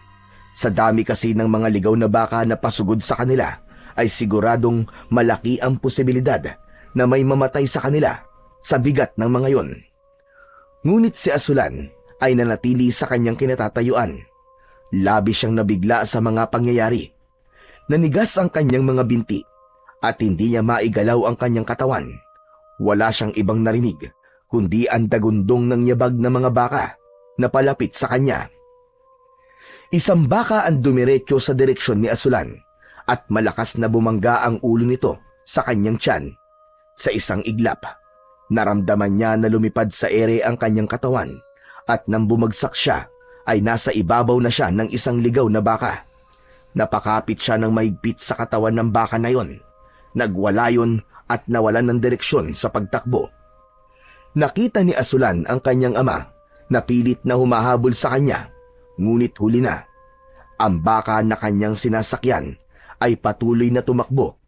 Sa dami kasi ng mga ligaw na baka na pasugod sa kanila, ay siguradong malaki ang posibilidad na may mamatay sa kanila sa bigat ng mga yon. Ngunit si Asulan ay nanatili sa kanyang kinatatayuan. Labis siyang nabigla sa mga pangyayari. Nanigas ang kanyang mga binti at hindi niya maigalaw ang kanyang katawan. Wala siyang ibang narinig kundi ang dagundong ng yabag na mga baka na palapit sa kanya. Isang baka ang dumiretso sa direksyon ni Asulan at malakas na bumangga ang ulo nito sa kanyang tiyan. Sa isang iglap, naramdaman niya na lumipad sa ere ang kanyang katawan at nang bumagsak siya ay nasa ibabaw na siya ng isang ligaw na baka. Napakapit siya ng mahigpit sa katawan ng baka na yon. Nagwala yon at nawalan ng direksyon sa pagtakbo. Nakita ni Asulan ang kanyang ama na pilit na humahabol sa kanya, ngunit huli na. Ang baka na kanyang sinasakyan ay patuloy na tumakbo.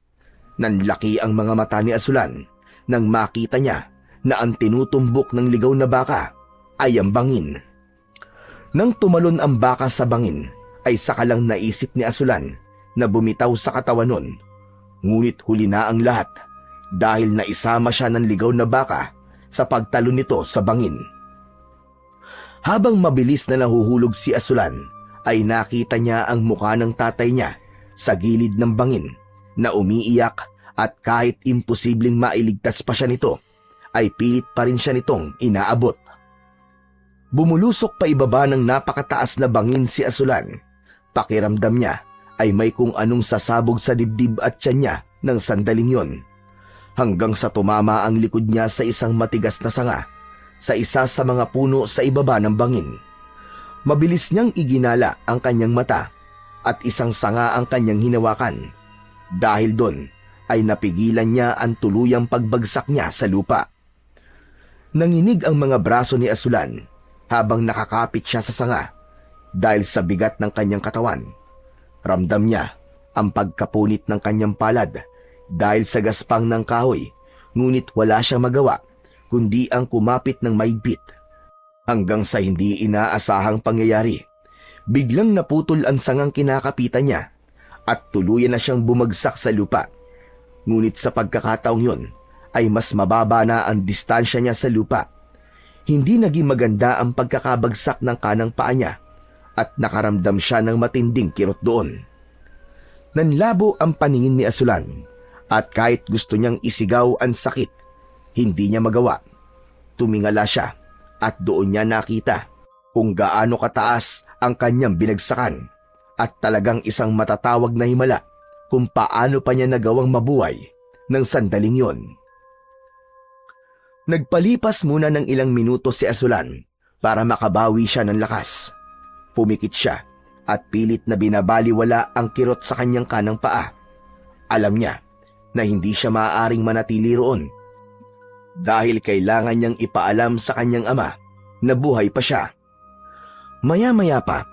Nanlaki ang mga mata ni Asulan nang makita niya na ang tinutumbok ng ligaw na baka ay ang bangin. Nang tumalon ang baka sa bangin, ay sakalang naisip ni Asulan na bumitaw sa katawan nun. Ngunit huli na ang lahat dahil naisama siya ng ligaw na baka sa pagtalon nito sa bangin. Habang mabilis na nahuhulog si Asulan, ay nakita niya ang mukha ng tatay niya sa gilid ng bangin na umiiyak at kahit imposibleng mailigtas pa siya nito, ay pilit pa rin siya nitong inaabot. Bumulusok pa ibaba ng napakataas na bangin si Asulan. Pakiramdam niya ay may kung anong sasabog sa dibdib at tiyan niya ng sandaling yon. Hanggang sa tumama ang likod niya sa isang matigas na sanga sa isa sa mga puno sa ibaba ng bangin. Mabilis niyang iginala ang kanyang mata at isang sanga ang kanyang hinawakan. Dahil doon ay napigilan niya ang tuluyang pagbagsak niya sa lupa. Nanginig ang mga braso ni Asulan habang nakakapit siya sa sanga dahil sa bigat ng kanyang katawan. Ramdam niya ang pagkapunit ng kanyang palad dahil sa gaspang ng kahoy, ngunit wala siyang magawa kundi ang kumapit ng maigpit. Hanggang sa hindi inaasahang pangyayari, biglang naputol ang sangang kinakapitan niya at tuluyan na siyang bumagsak sa lupa. Ngunit sa pagkakataong yun ay mas mababa na ang distansya niya sa lupa. Hindi naging maganda ang pagkakabagsak ng kanang paa niya at nakaramdam siya ng matinding kirot doon. Nanlabo ang paningin ni Asulan at kahit gusto niyang isigaw ang sakit, hindi niya magawa. Tumingala siya at doon niya nakita kung gaano kataas ang kanyang binagsakan at talagang isang matatawag na himala kung paano pa niya nagawang mabuhay ng sandaling yon. Nagpalipas muna ng ilang minuto si Asulan para makabawi siya ng lakas. Pumikit siya at pilit na binabaliwala ang kirot sa kanyang kanang paa. Alam niya na hindi siya maaaring manatili roon dahil kailangan niyang ipaalam sa kanyang ama na buhay pa siya. Maya-maya pa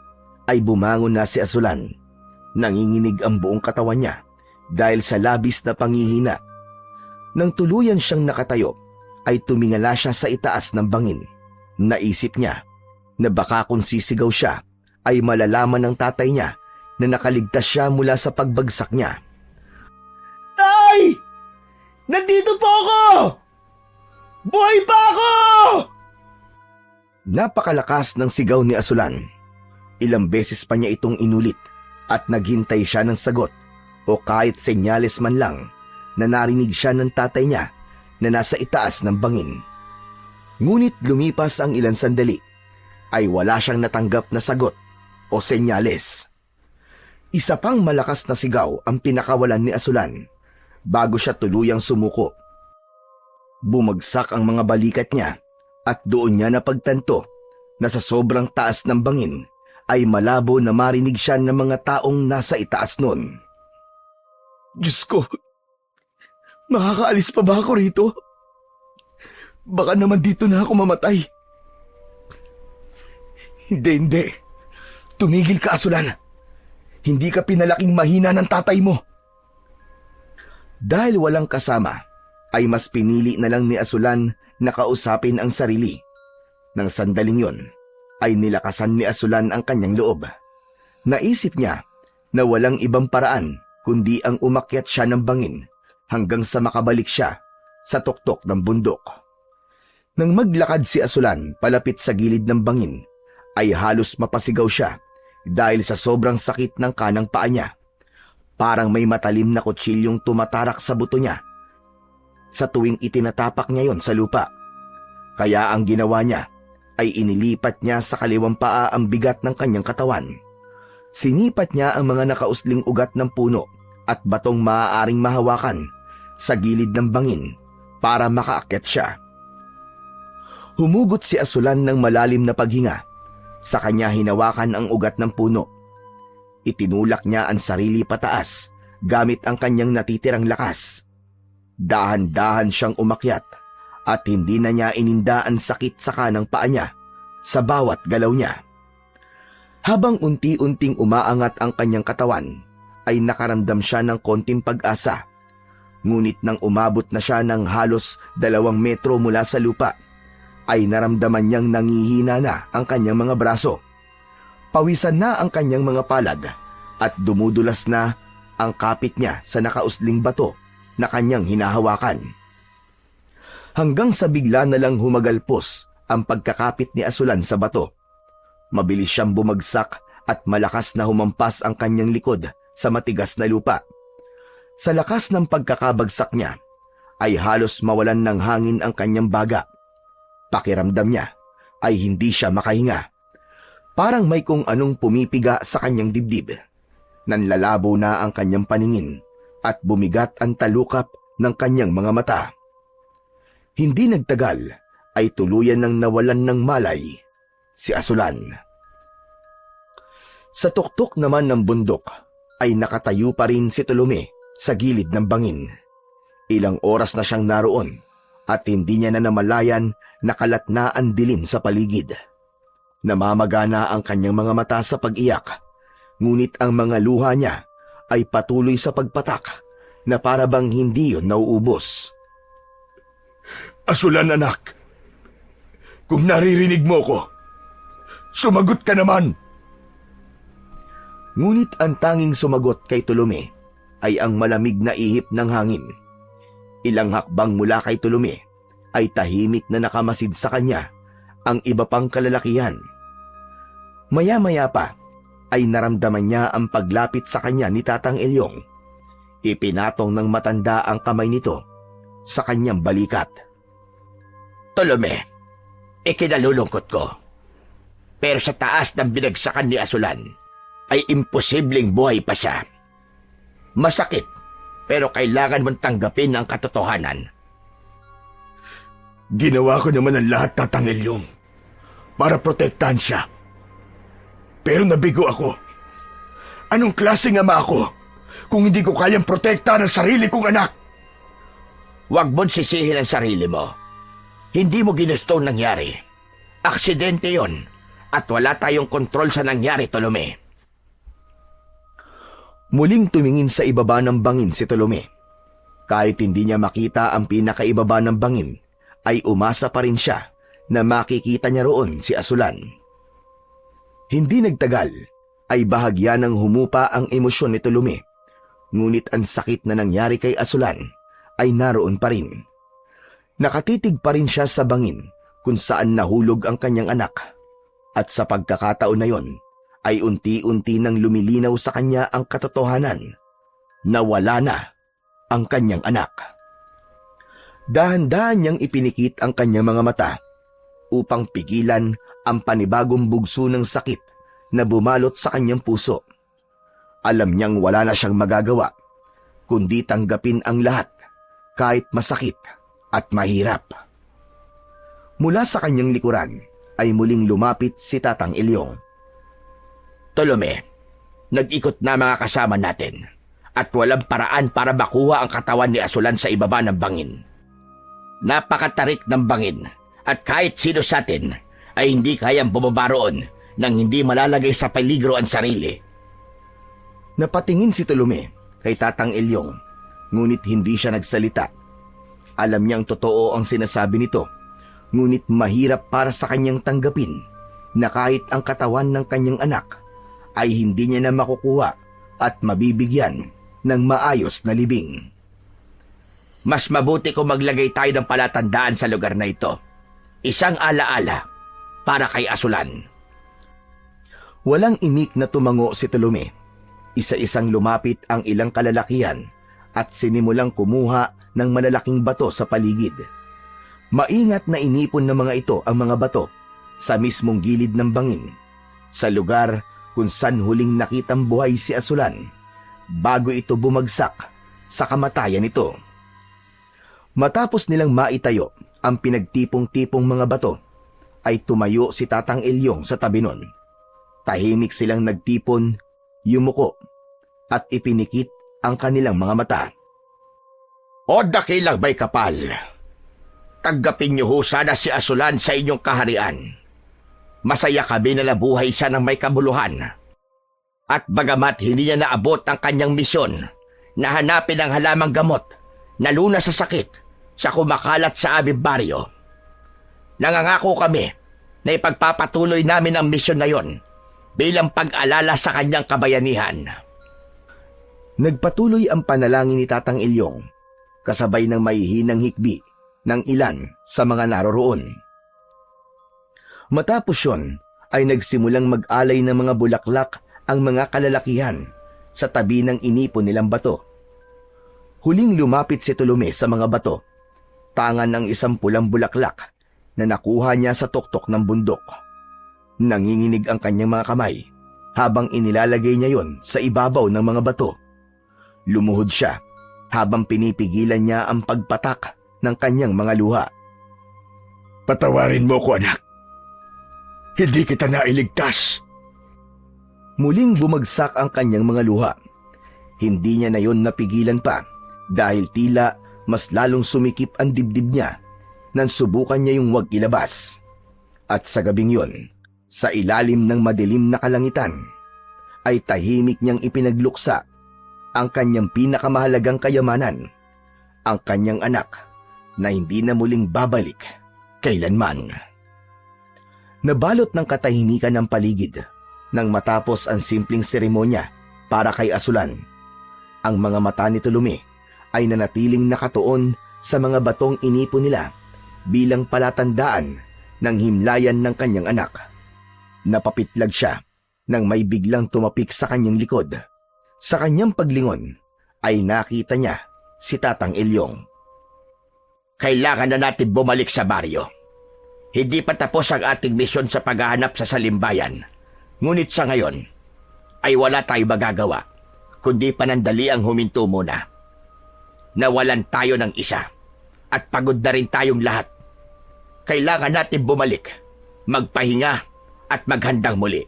ay bumangon na si Asulan. Nanginginig ang buong katawan niya dahil sa labis na panghihina. Nang tuluyan siyang nakatayo, ay tumingala siya sa itaas ng bangin. Naisip niya na baka kung sisigaw siya ay malalaman ng tatay niya na nakaligtas siya mula sa pagbagsak niya. Tay! Nandito po ako! Buhay pa ako! Napakalakas ng sigaw ni Asulan. Ilang beses pa niya itong inulit at naghintay siya ng sagot o kahit senyales man lang na narinig siya ng tatay niya na nasa itaas ng bangin. Ngunit lumipas ang ilang sandali ay wala siyang natanggap na sagot o senyales. Isa pang malakas na sigaw ang pinakawalan ni Asulan bago siya tuluyang sumuko. Bumagsak ang mga balikat niya at doon niya napagtanto na sa sobrang taas ng bangin ay malabo na marinig siya ng mga taong nasa itaas nun. Diyos ko, makakaalis pa ba ako rito? Baka naman dito na ako mamatay. Hindi. Tumigil ka, Asulan. Hindi ka pinalaking mahina ng tatay mo. Dahil walang kasama, ay mas pinili na lang ni Asulan na kausapin ang sarili. Nang sandaling yon, ay nilakasan ni Asulan ang kanyang loob. Naisip niya na walang ibang paraan kundi ang umakyat siya ng bangin hanggang sa makabalik siya sa tuktok ng bundok. Nang maglakad si Asulan palapit sa gilid ng bangin, ay halos mapasigaw siya dahil sa sobrang sakit ng kanang paa niya. Parang may matalim na kutsilyong tumatarak sa buto niya sa tuwing itinatapak niya yon sa lupa. Kaya ang ginawa niya ay inilipat niya sa kaliwang paa ang bigat ng kanyang katawan. Sinipat niya ang mga nakausling ugat ng puno at batong maaaring mahawakan sa gilid ng bangin para makaakyat siya. Humugot si Asulan ng malalim na paghinga. Sa kanya hinawakan ang ugat ng puno. Itinulak niya ang sarili pataas gamit ang kanyang natitirang lakas. Dahan-dahan siyang umakyat at hindi na niya ininda ang sakit sa kanang paa niya sa bawat galaw niya. Habang unti-unting umaangat ang kanyang katawan, ay nakaramdam siya ng konting pag-asa. Ngunit nang umabot na siya ng halos 2 metro mula sa lupa, ay naramdaman niyang nangihina na ang kanyang mga braso. Pawisan na ang kanyang mga palad at dumudulas na ang kapit niya sa nakausling bato na kanyang hinahawakan. Hanggang sa bigla na lang humagalpos ang pagkakapit ni Asulan sa bato. Mabilis siyang bumagsak at malakas na humampas ang kanyang likod sa matigas na lupa. Sa lakas ng pagkakabagsak niya, ay halos mawalan ng hangin ang kanyang baga. Pakiramdam niya ay hindi siya makahinga. Parang may kung anong pumipiga sa kanyang dibdib. Nanlalabo na ang kanyang paningin at bumigat ang talukap ng kanyang mga mata. Hindi nagtagal ay tuluyan ng nawalan ng malay si Asulan. Sa tuktok naman ng bundok ay nakatayo pa rin si Tolome sa gilid ng bangin. Ilang oras na siyang naroon at hindi niya na namalayan na kalat na ang dilim sa paligid. Namamagana ang kanyang mga mata sa pag-iyak, ngunit ang mga luha niya ay patuloy sa pagpatak na para bang hindi yun nauubos. Asulan, anak. Kung naririnig mo ko, sumagot ka naman. Ngunit ang tanging sumagot kay Tolome ay ang malamig na ihip ng hangin. Ilang hakbang mula kay Tolome ay tahimik na nakamasid sa kanya ang iba pang kalalakihan. Maya-maya pa ay naramdaman niya ang paglapit sa kanya ni Tatang Elyong. Ipinatong ng matanda ang kamay nito sa kanyang balikat. Tolome, ikinalulungkot ko. Pero sa taas ng binagsakan ni Asulan, ay imposibleng buhay pa siya. Masakit, pero kailangan mong tanggapin ang katotohanan. Ginawa ko naman ang lahat, Tatang Elyong, para protektahan siya. Pero nabigo ako. Anong klaseng ama ako kung hindi ko kayang protektahan ang sarili kong anak? Huwag mong sisihin ang sarili mo. Hindi mo ginusto ang nangyari. Aksidente yon at wala tayong kontrol sa nangyari, Tolome. Muling tumingin sa ibaba ng bangin si Tolome. Kahit hindi niya makita ang pinakaibaba ng bangin, ay umasa pa rin siya na makikita niya roon si Asulan. Hindi nagtagal, ay bahagya ng humupa ang emosyon ni Tolome. Ngunit ang sakit na nangyari kay Asulan ay naroon pa rin. Nakatitig pa rin siya sa bangin kung saan nahulog ang kanyang anak. At sa pagkakataon na yon, ay unti-unti nang lumilinaw sa kanya ang katotohanan na wala na ang kanyang anak. Dahan-dahan niyang ipinikit ang kanyang mga mata upang pigilan ang panibagong bugso ng sakit na bumalot sa kanyang puso. Alam niyang wala na siyang magagawa, kundi tanggapin ang lahat kahit masakit at mahirap. Mula sa kanyang likuran ay muling lumapit si Tatang Elyong. Tolome, nag-ikot na mga kasama natin at walang paraan para makuha ang katawan ni Asulan sa ibaba ng bangin. Napakatarik ng bangin at kahit sino sa atin ay hindi kayang bumaba roon nang hindi malalagay sa peligro ang sarili. Napatingin si Tolome kay Tatang Elyong, ngunit hindi siya nagsalita. Alam niyang totoo ang sinasabi nito, ngunit mahirap para sa kanyang tanggapin na kahit ang katawan ng kanyang anak ay hindi niya na makukuha at mabibigyan ng maayos na libing. Mas mabuti kung maglagay tayo ng palatandaan sa lugar na ito. Isang alaala para kay Asulan. Walang imik na tumango si Tolome. Isa-isang lumapit ang ilang kalalakihan at sinimulang kumuha ng malalaking bato sa paligid. Maingat na inipon ng mga ito ang mga bato sa mismong gilid ng bangin, sa lugar kung saan huling nakitang buhay si Asulan bago ito bumagsak sa kamatayan nito. Matapos nilang maitayo ang pinagtipong-tipong mga bato, ay tumayo si Tatang Elyong sa tabi nun. Tahimik silang nagtipon, yumuko, at ipinikit ang kanilang mga mata. O dakilang may kapal, tanggapin niyo ho sana si Asulan sa inyong kaharian. Masaya kami na nabuhay siya ng may kabuluhan. At bagamat hindi niya naabot ang kanyang misyon na hanapin ang halamang gamot na lunas sa sakit sa kumakalat sa aming baryo, nangangako kami na ipagpapatuloy namin ang misyon na yon bilang pag-alala sa kanyang kabayanihan. Nagpatuloy ang panalangin ni Tatang Elyong, kasabay ng mahihinang hikbi ng ilan sa mga naroroon. Matapos yun, ay nagsimulang mag-alay ng mga bulaklak ang mga kalalakihan sa tabi ng inipon nilang bato. Huling lumapit si Tolome sa mga bato, tangan ng isang pulang bulaklak na nakuha niya sa tuktok ng bundok. Nanginginig ang kanyang mga kamay habang inilalagay niya yon sa ibabaw ng mga bato. Lumuhod siya habang pinipigilan niya ang pagpatak ng kanyang mga luha. Patawarin mo ko, anak. Hindi kita nailigtas. Muling bumagsak ang kanyang mga luha. Hindi niya na yon napigilan pa dahil tila mas lalong sumikip ang dibdib niya nang subukan niya yung wag ilabas. At sa gabing yon, sa ilalim ng madilim na kalangitan, ay tahimik niyang ipinagluksa ang kanyang pinakamahalagang kayamanan, ang kanyang anak na hindi na muling babalik kailanman. Nabalot ng katahimikan ang paligid nang matapos ang simpleng seremonya para kay Asulan. Ang mga mata ni Tolome ay nanatiling nakatuon sa mga batong inipon nila bilang palatandaan ng himlayan ng kanyang anak. Napapitlag siya nang may biglang tumapik sa kanyang likod. Sa kanyang paglingon ay nakita niya si Tatang Ilyong. Kailangan na natin bumalik sa baryo. Hindi pa tapos ang ating misyon sa paghahanap sa salimbayan. Ngunit sa ngayon, ay wala tayo magagawa, kundi panandali ang huminto muna. Nawalan tayo ng isa, at pagod na rin tayong lahat. Kailangan natin bumalik, magpahinga, at maghandang muli.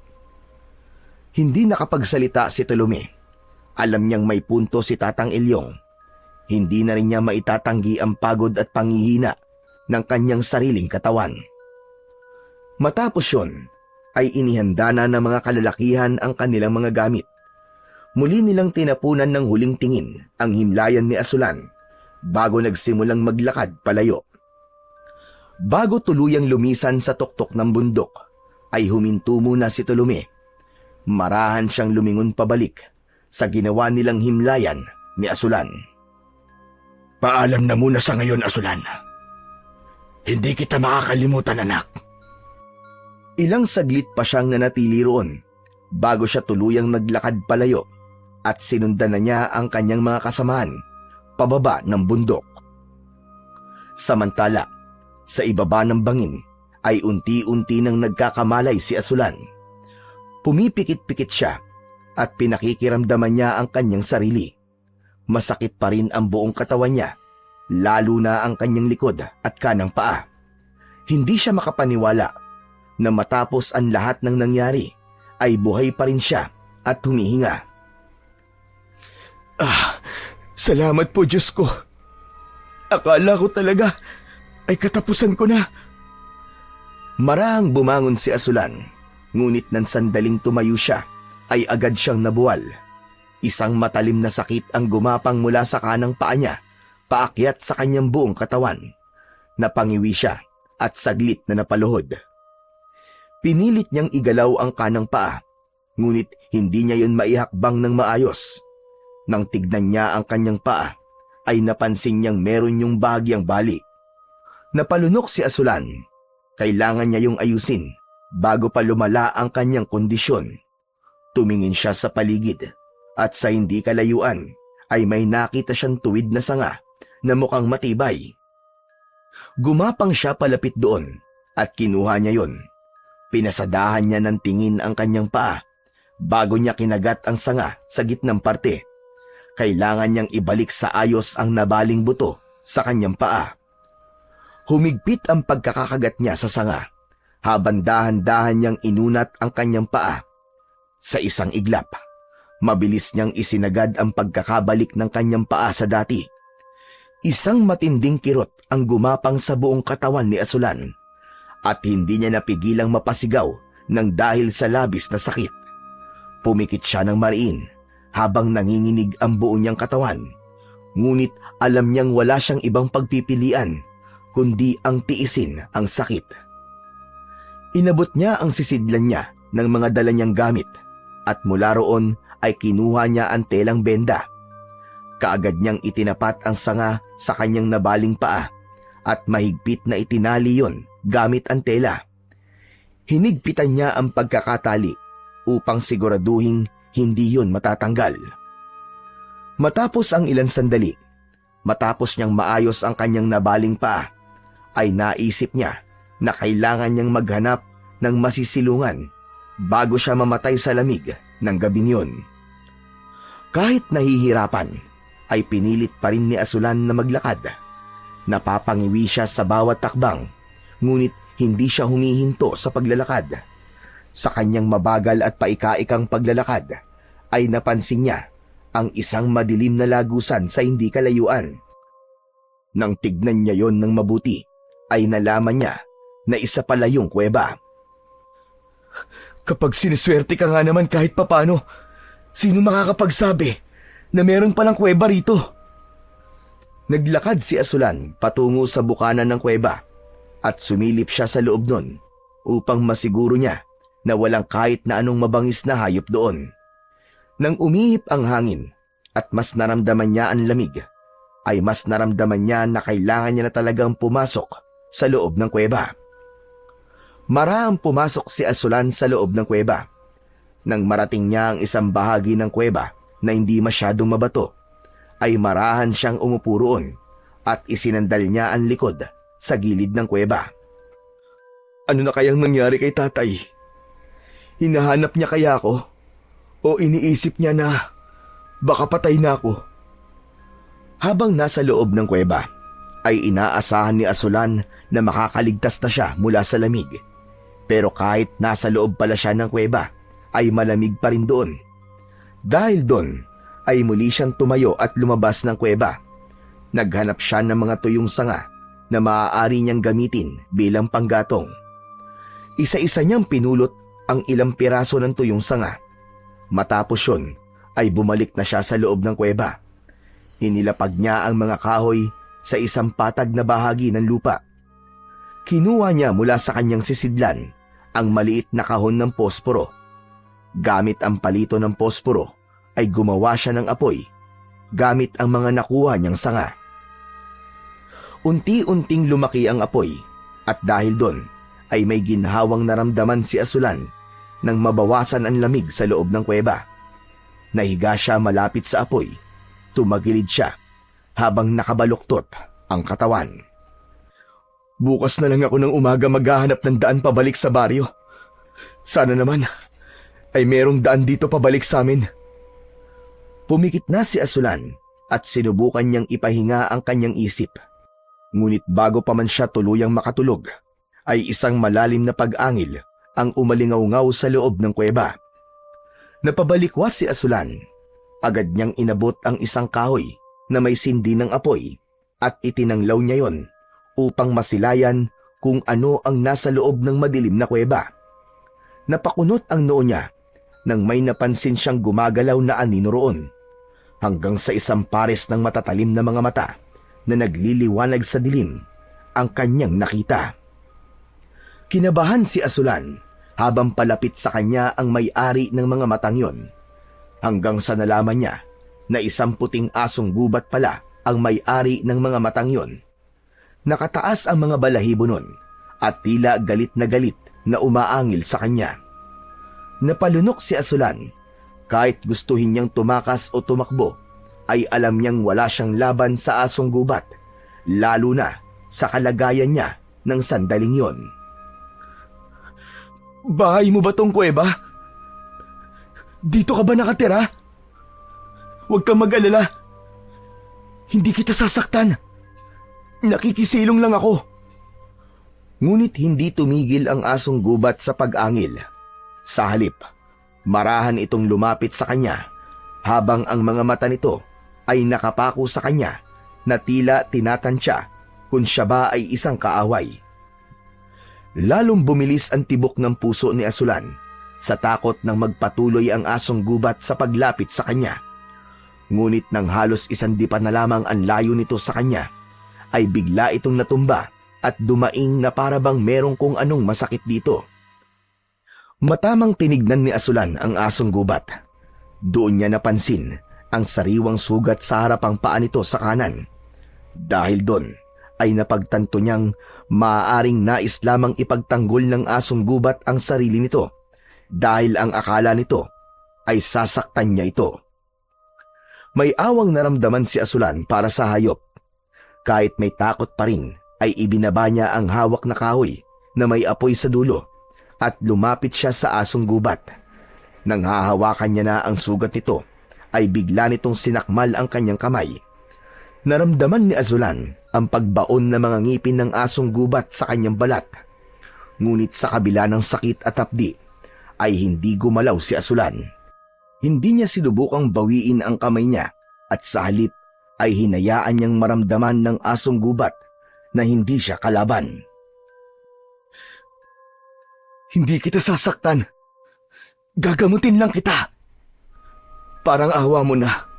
Hindi nakapagsalita si Tolome. Alam niyang may punto si Tatang Ilyong. Hindi na rin niya maitatanggi ang pagod at panghihina ng kanyang sariling katawan. Matapos yun, ay inihanda na ng mga kalalakihan ang kanilang mga gamit. Muli nilang tinapunan ng huling tingin ang himlayan ni Asulan bago nagsimulang maglakad palayo. Bago tuluyang lumisan sa tuktok ng bundok, ay huminto muna si Tolome. Marahan siyang lumingon pabalik sa ginawa nilang himlayan ni Asulan. Paalam na muna sa ngayon, Asulan. Hindi kita makakalimutan, anak. Ilang saglit pa siyang nanatili roon bago siya tuluyang naglakad palayo at sinundan na niya ang kanyang mga kasamahan pababa ng bundok. Samantala, sa ibaba ng bangin ay unti-unti nang nagkakamalay si Asulan. Pumipikit-pikit siya at pinakikiramdaman niya ang kanyang sarili. Masakit pa rin ang buong katawan niya, lalo na ang kanyang likod at kanang paa. Hindi siya makapaniwala na matapos ang lahat ng nangyari ay buhay pa rin siya at humihinga. Salamat po, Diyos ko. Akala ko talaga ay katapusan ko na. Marahang bumangon si Asulan, ngunit nang sandaling tumayo siya ay agad siyang nabuwal. Isang matalim na sakit ang gumapang mula sa kanang paa niya, paakyat sa kanyang buong katawan. Napangiwi siya at saglit na napaluhod. Pinilit niyang igalaw ang kanang paa, ngunit hindi niya yon maihakbang ng maayos. Nang tignan niya ang kanyang paa, ay napansin niyang meron yung bahagyang bali. Napalunok si Asulan. Kailangan niya yung ayusin bago pa lumala ang kanyang kondisyon. Tumingin siya sa paligid at sa hindi kalayuan ay may nakita siyang tuwid na sanga na mukhang matibay. Gumapang siya palapit doon at kinuha niya yon. Pinasadahan niya ng tingin ang kanyang paa bago niya kinagat ang sanga sa gitnang parte. Kailangan niyang ibalik sa ayos ang nabaling buto sa kanyang paa. Humigpit ang pagkakakagat niya sa sanga habang dahan-dahan niyang inunat ang kanyang paa. Sa isang iglap, mabilis niyang isinagad ang pagkakabalik ng kanyang paa sa dati. Isang matinding kirot ang gumapang sa buong katawan ni Asulan at hindi niya napigilang mapasigaw ng dahil sa labis na sakit. Pumikit siya ng mariin habang nanginginig ang buo niyang katawan, ngunit alam niyang wala siyang ibang pagpipilian kundi ang tiisin ang sakit. Inabot niya ang sisidlan niya ng mga dala niyang gamit at mula roon ay kinuha niya ang telang benda. Kaagad niyang itinapat ang sanga sa kanyang nabaling paa at mahigpit na itinali yon gamit ang tela. Hinigpitan niya ang pagkakatali upang siguraduhin hindi yon matatanggal. Matapos ang ilang sandali, matapos niyang maayos ang kanyang nabaling paa, ay naisip niya na kailangan niyang maghanap ng masisilungan bago siya mamatay sa lamig ng gabing yun. Kahit nahihirapan, ay pinilit pa rin ni Asulan na maglakad. Napapangiwi siya sa bawat takbang, ngunit hindi siya humihinto sa paglalakad. Sa kanyang mabagal at paika-ikang paglalakad, ay napansin niya ang isang madilim na lagusan sa hindi kalayuan. Nang tignan niya yon ng mabuti, ay nalaman niya na isa pala yung kuweba. Kapag siniswerte ka nga naman kahit papano, sino makakapagsabi na meron palang kuweba rito? Naglakad si Asulan patungo sa bukana ng kuweba at sumilip siya sa loob nun upang masiguro niya na walang kahit na anong mabangis na hayop doon. Nang umihip ang hangin at mas naramdaman niya ang lamig, ay mas naramdaman niya na kailangan niya na talagang pumasok sa loob ng kuweba. Maraang pumasok si Asulan sa loob ng kuweba. Nang marating niya ang isang bahagi ng kuweba na hindi masyadong mabato, ay marahan siyang umupo roon at isinandal niya ang likod sa gilid ng kuweba. Ano na kayang nangyari kay tatay? Hinahanap niya kaya ako? O iniisip niya na baka patay na ako? Habang nasa loob ng kuweba, ay inaasahan ni Asulan na makakaligtas na siya mula sa lamig. Pero kahit nasa loob pala siya ng kuweba, ay malamig pa rin doon. Dahil doon, ay muli siyang tumayo at lumabas ng kuweba. Naghanap siya ng mga tuyong sanga na maaari niyang gamitin bilang panggatong. Isa-isa niyang pinulot ang ilang piraso ng tuyong sanga. Matapos yun, ay bumalik na siya sa loob ng kuweba. Hinilapag niya ang mga kahoy sa isang patag na bahagi ng lupa. Kinuha niya mula sa kanyang sisidlan ang maliit na kahon ng posporo. Gamit ang palito ng posporo, ay gumawa siya ng apoy gamit ang mga nakuha niyang sanga. Unti-unting lumaki ang apoy at dahil doon ay may ginhawang naramdaman si Asulan nang mabawasan ang lamig sa loob ng kuweba. Nahiga siya malapit sa apoy, tumagilid siya habang nakabaluktot ang katawan. Bukas na lang ako ng umaga maghahanap ng daan pabalik sa baryo. Sana naman ay merong daan dito pabalik sa amin. Pumikit na si Asulan at sinubukan niyang ipahinga ang kanyang isip. Ngunit bago pa man siya tuluyang makatulog, ay isang malalim na pag-angil ang umalingaw-ngaw sa loob ng kuweba. Napabalikwas si Asulan. Agad niyang inabot ang isang kahoy na may sindi ng apoy at itinanglaw niya yon upang masilayan kung ano ang nasa loob ng madilim na kuweba. Napakunot ang noo niya nang may napansin siyang gumagalaw na anino roon, hanggang sa isang pares ng matatalim na mga mata na nagliliwanag sa dilim ang kanyang nakita. Kinabahan si Asulan habang palapit sa kanya ang may-ari ng mga matang yon, hanggang sa nalaman niya na isang puting asong gubat pala ang may-ari ng mga matang yon. Nakataas ang mga balahibo nun at tila galit na umaangil sa kanya. Napalunok si Asulan. Kahit gustuhin niyang tumakas o tumakbo, ay alam niyang wala siyang laban sa asong gubat, lalo na sa kalagayan niya ng sandaling yon. Bahay mo ba tong kuweba? Dito ka ba nakatira? Huwag kang mag-alala. Hindi kita sasaktan. Nakikisilong lang ako. Ngunit hindi tumigil ang asong gubat sa pag-angil. Sa halip, marahan itong lumapit sa kanya habang ang mga mata nito ay nakapako sa kanya na tila tinatansya kung siya ba ay isang kaaway. Lalong bumilis ang tibok ng puso ni Asulan sa takot nang magpatuloy ang asong gubat sa paglapit sa kanya. Ngunit nang halos isang dipa na lamang ang layo nito sa kanya, ay bigla itong natumba at dumaing na para bang merong kung anong masakit dito. Matamang tinignan ni Asulan ang asong gubat. Doon niya napansin ang sariwang sugat sa harapang paa nito sa kanan. Dahil doon ay napagtanto niyang maaaring nais lamang ipagtanggol ng asong gubat ang sarili nito dahil ang akala nito ay sasaktan niya ito. May awang naramdaman si Asulan para sa hayop. Kahit may takot pa rin ay ibinaba niya ang hawak na kahoy na may apoy sa dulo at lumapit siya sa asong gubat. Nang hahawakan niya na ang sugat nito, ay bigla nitong sinakmal ang kanyang kamay. Naramdaman ni Asulan ang pagbaon na mga ngipin ng asong gubat sa kanyang balat. Ngunit sa kabila ng sakit at hapdi, ay hindi gumalaw si Asulan. Hindi niya sinubukang bawiin ang kamay niya at sa halip ay hinayaan niyang maramdaman ng asong gubat na hindi siya kalaban. Hindi kita sasaktan. Gagamutin lang kita. Parang awa mo na.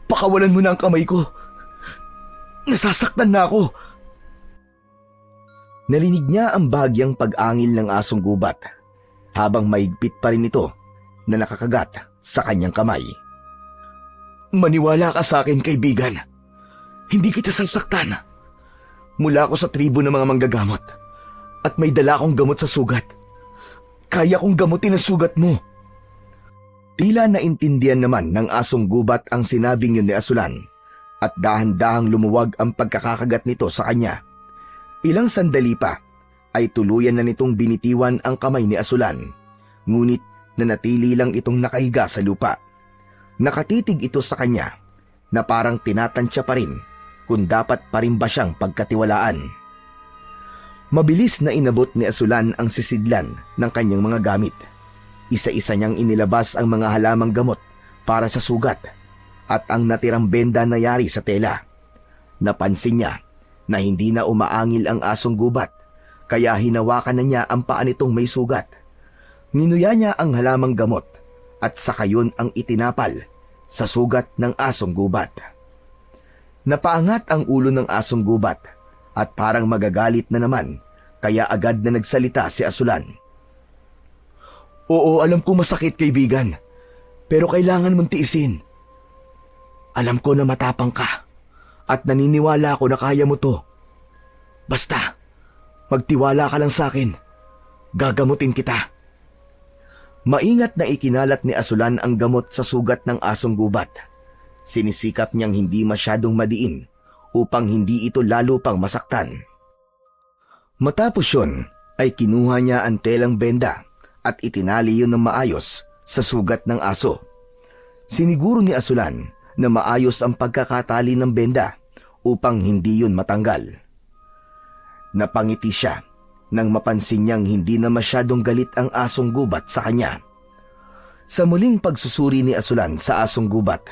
Pakawalan mo na ang kamay ko. Nasasaktan na ako. Narinig niya ang bahagyang pag-angil ng asong gubat habang mahigpit pa rin ito na nakakagat sa kanyang kamay. Maniwala ka sa akin, kaibigan. Hindi kita sasaktan. Mula ako sa tribo ng mga manggagamot at may dala akong gamot sa sugat. Kaya kong gamutin ang sugat mo. Tila naintindihan naman ng asong gubat ang sinabing yun ni Asulan at dahan-dahang lumuwag ang pagkakakagat nito sa kanya. Ilang sandali pa ay tuluyan na nitong binitiwan ang kamay ni Asulan, ngunit nanatili lang itong nakahiga sa lupa. Nakatitig ito sa kanya na parang tinatansya pa rin kung dapat pa rin ba siyang pagkatiwalaan. Mabilis na inabot ni Asulan ang sisidlan ng kanyang mga gamit. Isa-isa niyang inilabas ang mga halamang gamot para sa sugat at ang natirang benda na yari sa tela. Napansin niya na hindi na umaangil ang asong gubat, kaya hinawakan na niya ang paa nitong may sugat. Ninuya niya ang halamang gamot at saka yun ang itinapal sa sugat ng asong gubat. Napaangat ang ulo ng asong gubat at parang magagalit na naman, kaya agad na nagsalita si Asulan. Oo, alam ko masakit, kaibigan, pero kailangan mong tiisin. Alam ko na matapang ka at naniniwala ako na kaya mo to. Basta, magtiwala ka lang sa akin. Gagamutin kita. Maingat na ikinalat ni Asulan ang gamot sa sugat ng asong gubat. Sinisikap niyang hindi masyadong madiin upang hindi ito lalo pang masaktan. Matapos yun, ay kinuha niya ang telang benda at itinali yun ng maayos sa sugat ng aso. Siniguro ni Asulan na maayos ang pagkakatali ng benda upang hindi yun matanggal. Napangiti siya nang mapansin niyang hindi na masyadong galit ang asong gubat sa kanya. Sa muling pagsusuri ni Asulan sa asong gubat,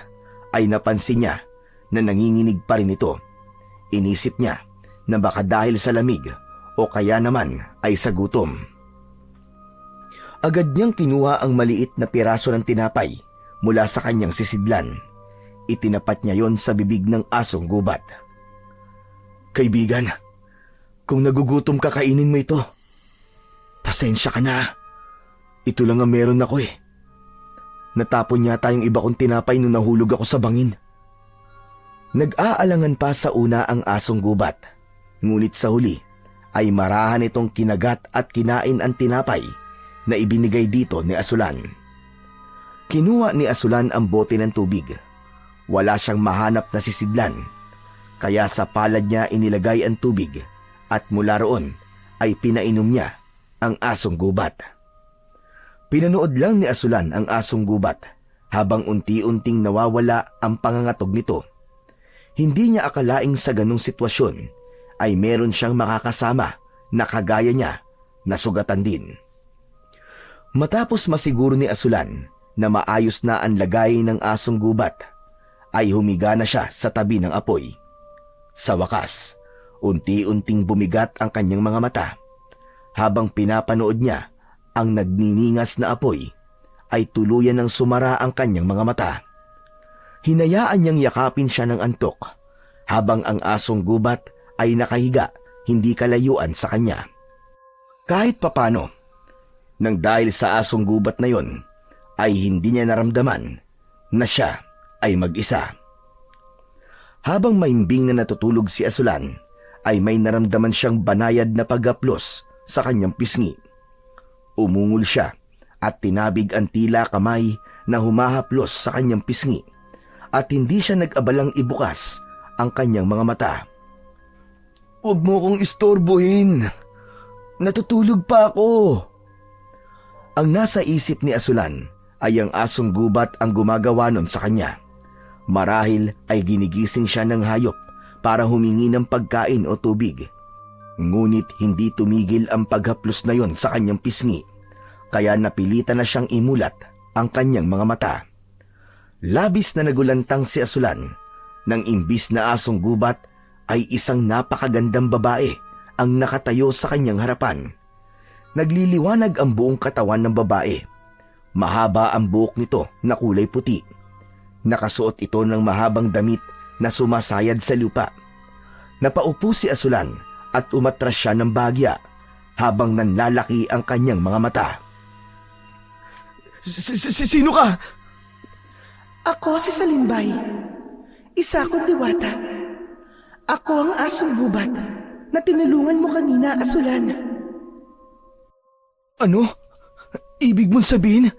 ay napansin niya na nanginginig pa rin ito. Inisip niya na baka dahil sa lamig o kaya naman ay sa gutom. Agad niyang kinuha ang maliit na piraso ng tinapay mula sa kanyang sisidlan. Itinapat niya yon sa bibig ng asong gubat. Kaibigan, kung nagugutom ka, kainin mo ito. Pasensya ka na. Ito lang ang meron ako eh. Natapon yata yung iba kong tinapay nung nahulog ako sa bangin. Nag-aalangan pa sa una ang asong gubat. Ngunit sa huli ay marahan itong kinagat at kinain ang tinapay na ibinigay dito ni Asulan. Kinuha ni Asulan ang bote ng tubig. Wala siyang mahanap na sisidlan, kaya sa palad niya inilagay ang tubig at mula roon ay pinainom niya ang asong gubat. Pinanood lang ni Asulan ang asong gubat habang unti-unting nawawala ang pangangatog nito. Hindi niya akalaing sa ganung sitwasyon ay meron siyang makakasama na kagaya niya na sugatan din. Matapos masiguro ni Asulan na maayos na ang lagay ng asong gubat, ay humiga na siya sa tabi ng apoy. Sa wakas, unti-unting bumigat ang kanyang mga mata. Habang pinapanood niya ang nagniningas na apoy, ay tuluyan ng sumara ang kanyang mga mata. Hinayaan niyang yakapin siya ng antok, habang ang asong gubat ay nakahiga hindi kalayuan sa kanya. Kahit papano, nang dahil sa asong gubat na yon, ay hindi niya naramdaman na siya ay mag-isa. Habang maimbing na natutulog si Asulan, ay may naramdaman siyang banayad na paghaplos sa kanyang pisngi. Umungol siya at tinabig ang tila kamay na humahaplos sa kanyang pisngi at hindi siya nag-abalang ibukas ang kanyang mga mata. "Huwag mo kong istorbohin. Natutulog pa ako." Ang nasa isip ni Asulan ay ang asong gubat ang gumagawa nun sa kanya. Marahil ay ginigising siya ng hayop para humingi ng pagkain o tubig. Ngunit hindi tumigil ang paghaplos na yon sa kanyang pisngi, kaya napilitan na siyang imulat ang kanyang mga mata. Labis na nagulantang si Asulan nang imbis na asong gubat ay isang napakagandang babae ang nakatayo sa kanyang harapan. Nagliliwanag ang buong katawan ng babae. Mahaba ang buhok nito na kulay puti. Nakasuot ito ng mahabang damit na sumasayad sa lupa. Napaupo si Asulan at umatras siya ng bahagya habang nanlalaki ang kanyang mga mata. Sino ka? Ako si Salimbay. Isa akong diwata. Ako ang asong gubat na tinulungan mo kanina, Asulan. Ano? Ibig mong sabihin?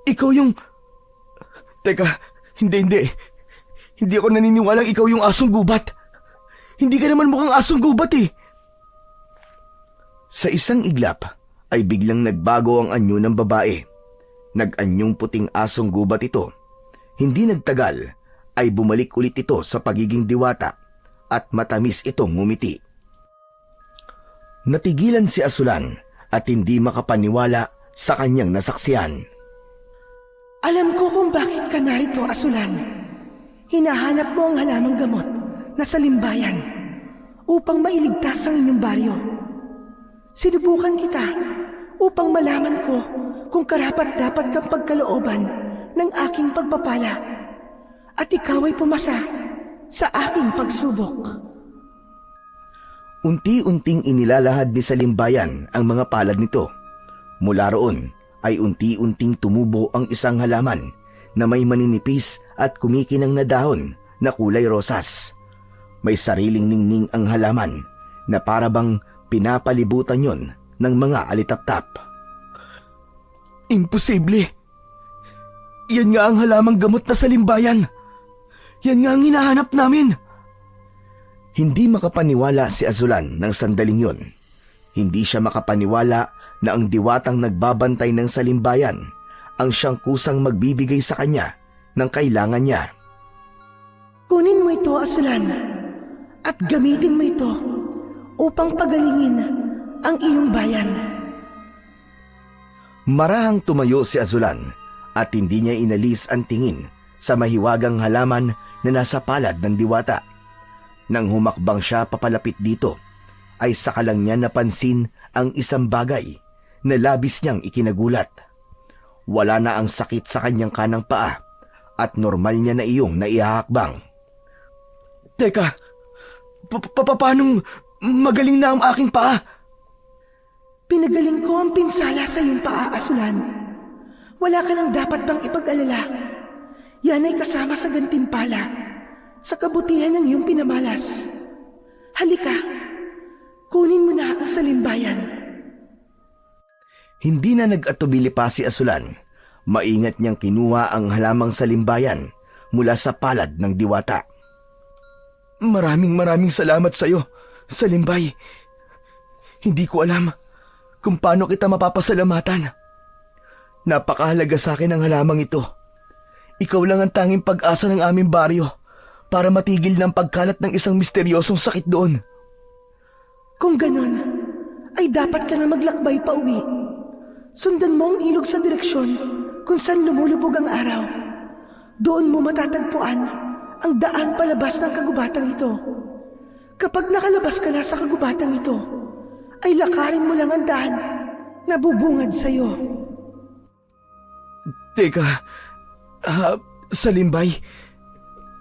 Ikaw yung... Teka, hindi. Hindi ako naniniwalang ikaw yung asong gubat. Hindi ka naman mukhang asong gubat eh. Sa isang iglap ay biglang nagbago ang anyo ng babae. Nag-anyong puting asong gubat ito. Hindi nagtagal ay bumalik ulit ito sa pagiging diwata at matamis itong ngumiti. Natigilan si Asulan at hindi makapaniwala sa kanyang nasaksihan. Alam ko kung bakit ka narito, Asulan. Hinahanap mo ang halamang gamot na Salimbayan upang mailigtas ang inyong baryo. Sinubukan kita upang malaman ko kung karapat-dapat kang pagkalooban ng aking pagpapala at ikaw ay pumasa sa aking pagsubok. Unti-unting inilalahad ni Salimbayan ang mga palad nito. Mula roon ay unti-unting tumubo ang isang halaman na may maninipis at kumikinang na dahon na kulay rosas. May sariling ningning ang halaman na parabang pinapalibutan yon ng mga alitaptap. Imposible! Yan nga ang halamang gamot na Salimbayan! Yan nga ang hinahanap namin! Hindi makapaniwala si Azulan ng sandaling yon. Hindi siya makapaniwala na ang diwatang nagbabantay ng Salimbayan ang siyang kusang magbibigay sa kanya ng kailangan niya. Kunin mo ito, Asulan, at gamitin mo ito upang pagalingin ang iyong bayan. Marahang tumayo si Azulan at hindi niya inalis ang tingin sa mahiwagang halaman na nasa palad ng diwata. Nang humakbang siya papalapit dito, ay saka lang niya napansin ang isang bagay na labis niyang ikinagulat. Wala na ang sakit sa kanyang kanang paa at normal niya na iyong naihahakbang. Teka, paanong magaling na ang aking paa? Pinagaling ko ang pinsala sa iyong paa, Asulan. Wala ka nang dapat bang ipag-alala. Yan ay kasama sa gantimpala sa kabutihan ng iyong pinamalas. Halika, kunin mo na ang Salimbayan. Hindi na nag-atubili pa si Asulan. Maingat niyang kinuha ang halamang Salimbayan mula sa palad ng diwata. Maraming salamat sa iyo, Salimbay. Hindi ko alam kung paano kita mapapasalamatan. Napakahalaga sa akin ang halamang ito. Ikaw lang ang tanging pag-asa ng aming baryo para matigil ng pagkalat ng isang misteryosong sakit doon. Kung ganon, ay dapat ka na maglakbay pa uwi. Sundan mo ang ilog sa direksyon kung saan lumulubog ang araw. Doon mo matatagpuan ang daan palabas ng kagubatang ito. Kapag nakalabas ka na sa kagubatang ito, ay lakarin mo lang ang daan na bubungad sa'yo. Teka, Salimbay,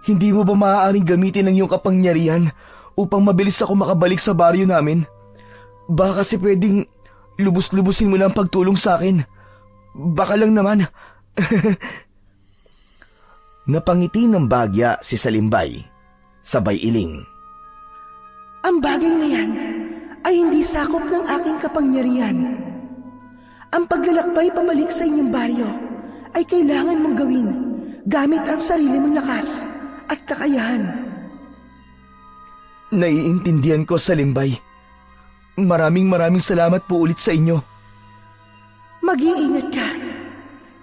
hindi mo ba maaaring gamitin ang iyong kapangyarihan upang mabilis ako makabalik sa baryo namin? Baka kasi pwedeng lubos-lubusin mo na ang pagtulong sa akin. Baka lang naman. Napangiti ng bagya si Salimbay, sabay iling. Ang bagay na yan ay hindi sakop ng aking kapangyarihan. Ang paglalakbay pabalik sa inyong baryo ay kailangan mong gawin gamit ang sarili mong lakas at kakayahan. Naiintindihan ko, Salimbay. Maraming salamat po ulit sa inyo. Mag-iingat ka.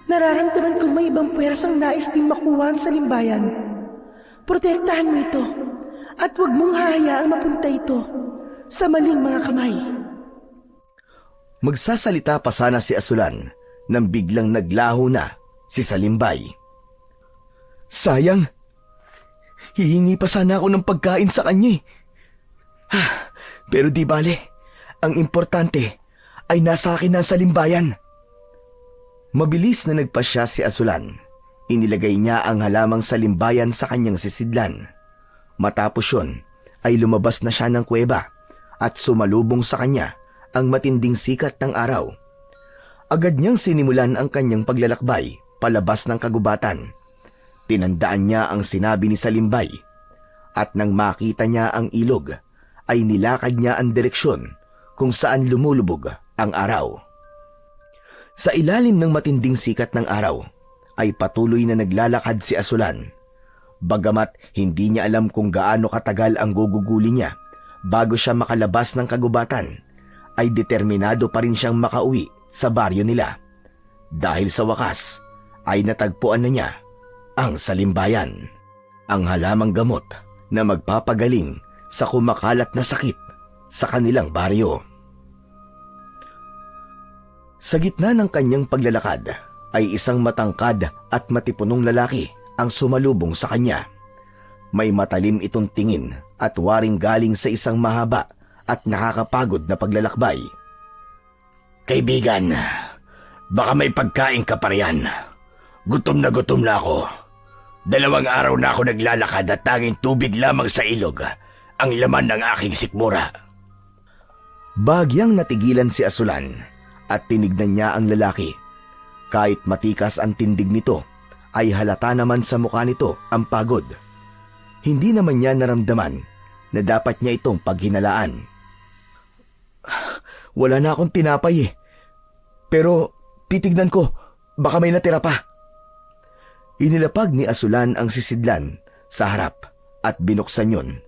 Nararamdaman kong may ibang puwersang nais ding makuha ang Salimbayan. Protektahan mo ito at huwag mong hahayaang mapunta ito sa maling mga kamay. Magsasalita pa sana si Asulan nang biglang naglaho na si Salimbay. Sayang. Hihingi pa sana ako ng pagkain sa kanya. Pero di bale, ang importante ay nasa akin na Salimbayan. Mabilis na nagpasya si Asulan. Inilagay niya ang halamang Salimbayan sa kanyang sisidlan. Matapos yun, ay lumabas na siya ng kuweba at sumalubong sa kanya ang matinding sikat ng araw. Agad niyang sinimulan ang kanyang paglalakbay palabas ng kagubatan. Tinandaan niya ang sinabi ni Salimbay at nang makita niya ang ilog ay nilakad niya ang direksyon kung saan lumulubog ang araw. Sa ilalim ng matinding sikat ng araw ay patuloy na naglalakad si Asulan. Bagamat hindi niya alam kung gaano katagal ang guguguli niya bago siya makalabas ng kagubatan, ay determinado pa rin siyang makauwi sa baryo nila. Dahil sa wakas ay natagpuan na niya ang Salimbayan, ang halamang gamot na magpapagaling sa kumakalat na sakit sa kanilang baryo. Sa gitna ng kanyang paglalakad ay isang matangkad at matipunong lalaki ang sumalubong sa kanya. May matalim itong tingin at waring galing sa isang mahaba at nakakapagod na paglalakbay. Kaibigan, baka may pagkain ka pa riyan. Gutom na ako. 2 araw na ako naglalakad at tanging tubig lamang sa ilog ang laman ng aking sikmura. Bagyang natigilan si Asulan at tinignan niya ang lalaki. Kahit matikas ang tindig nito, ay halata naman sa mukha nito ang pagod. Hindi naman niya naramdaman na dapat niya itong paghinalaan. Wala na akong tinapay eh. Pero titignan ko, baka may natira pa. Inilapag ni Asulan ang sisidlan sa harap at binuksan yun.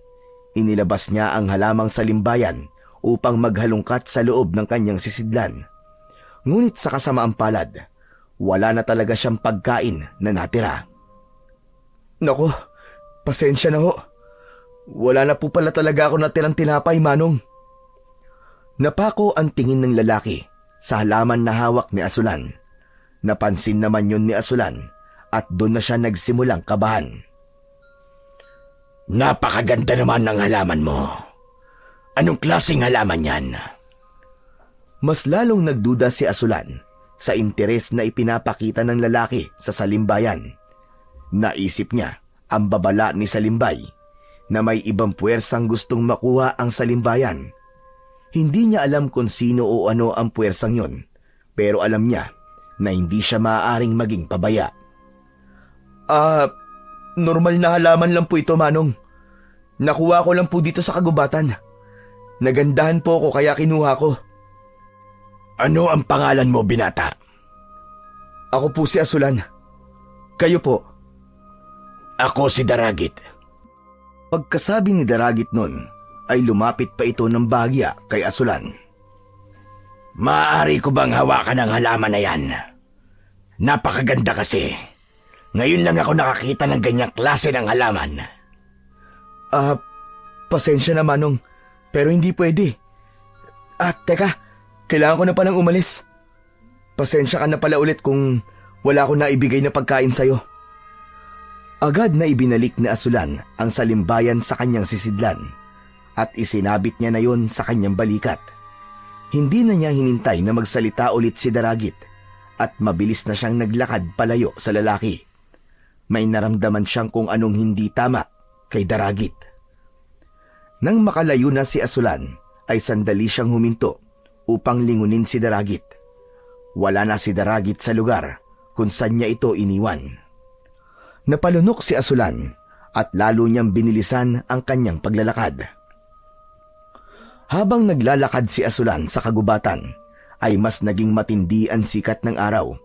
Inilabas niya ang halamang Salimbayan upang maghalungkat sa loob ng kanyang sisidlan. Ngunit sa kasamaang palad, wala na talaga siyang pagkain na natira. Nako, pasensya na ho. Wala na po pala talaga ako natirang tinapay, Manong. Napako ang tingin ng lalaki sa halaman na hawak ni Asulan. Napansin naman yun ni Asulan at doon na siya nagsimulang kabahan. Napakaganda naman ng halaman mo. Anong klaseng halaman yan? Mas lalong nagduda si Asulan sa interes na ipinapakita ng lalaki sa Salimbayan. Naisip niya ang babala ni Salimbay na may ibang puwersang gustong makuha ang Salimbayan. Hindi niya alam kung sino o ano ang puwersang yon, pero alam niya na hindi siya maaaring maging pabaya. Normal na halaman lang po ito, Manong. Nakuha ko lang po dito sa kagubatan. Nagandahan po ako kaya kinuha ko. Ano ang pangalan mo, binata? Ako po si Asulan. Kayo po? Ako si Daragit. Pagkasabi ni Daragit nun, ay lumapit pa ito ng bahagya kay Asulan. Maaari ko bang hawakan ang halaman na yan? Napakaganda kasi. Ngayon lang ako nakakita ng ganyang klase ng halaman. Pasensya na, Manong, pero hindi pwede. Teka, kailangan ko na palang umalis. Pasensya ka na pala ulit kung wala akong naibigay na pagkain sa'yo. Agad na ibinalik ni Asulan ang Salimbayan sa kanyang sisidlan at isinabit niya na yon sa kanyang balikat. Hindi na niya hinintay na magsalita ulit si Daragit at mabilis na siyang naglakad palayo sa lalaki. May naramdaman siyang kung anong hindi tama kay Daragit. Nang makalayo na si Asulan, ay sandali siyang huminto upang lingunin si Daragit. Wala na si Daragit sa lugar kung saan niya ito iniwan. Napalunok si Asulan at lalo niyang binilisan ang kanyang paglalakad. Habang naglalakad si Asulan sa kagubatan, ay mas naging matindi ang sikat ng araw.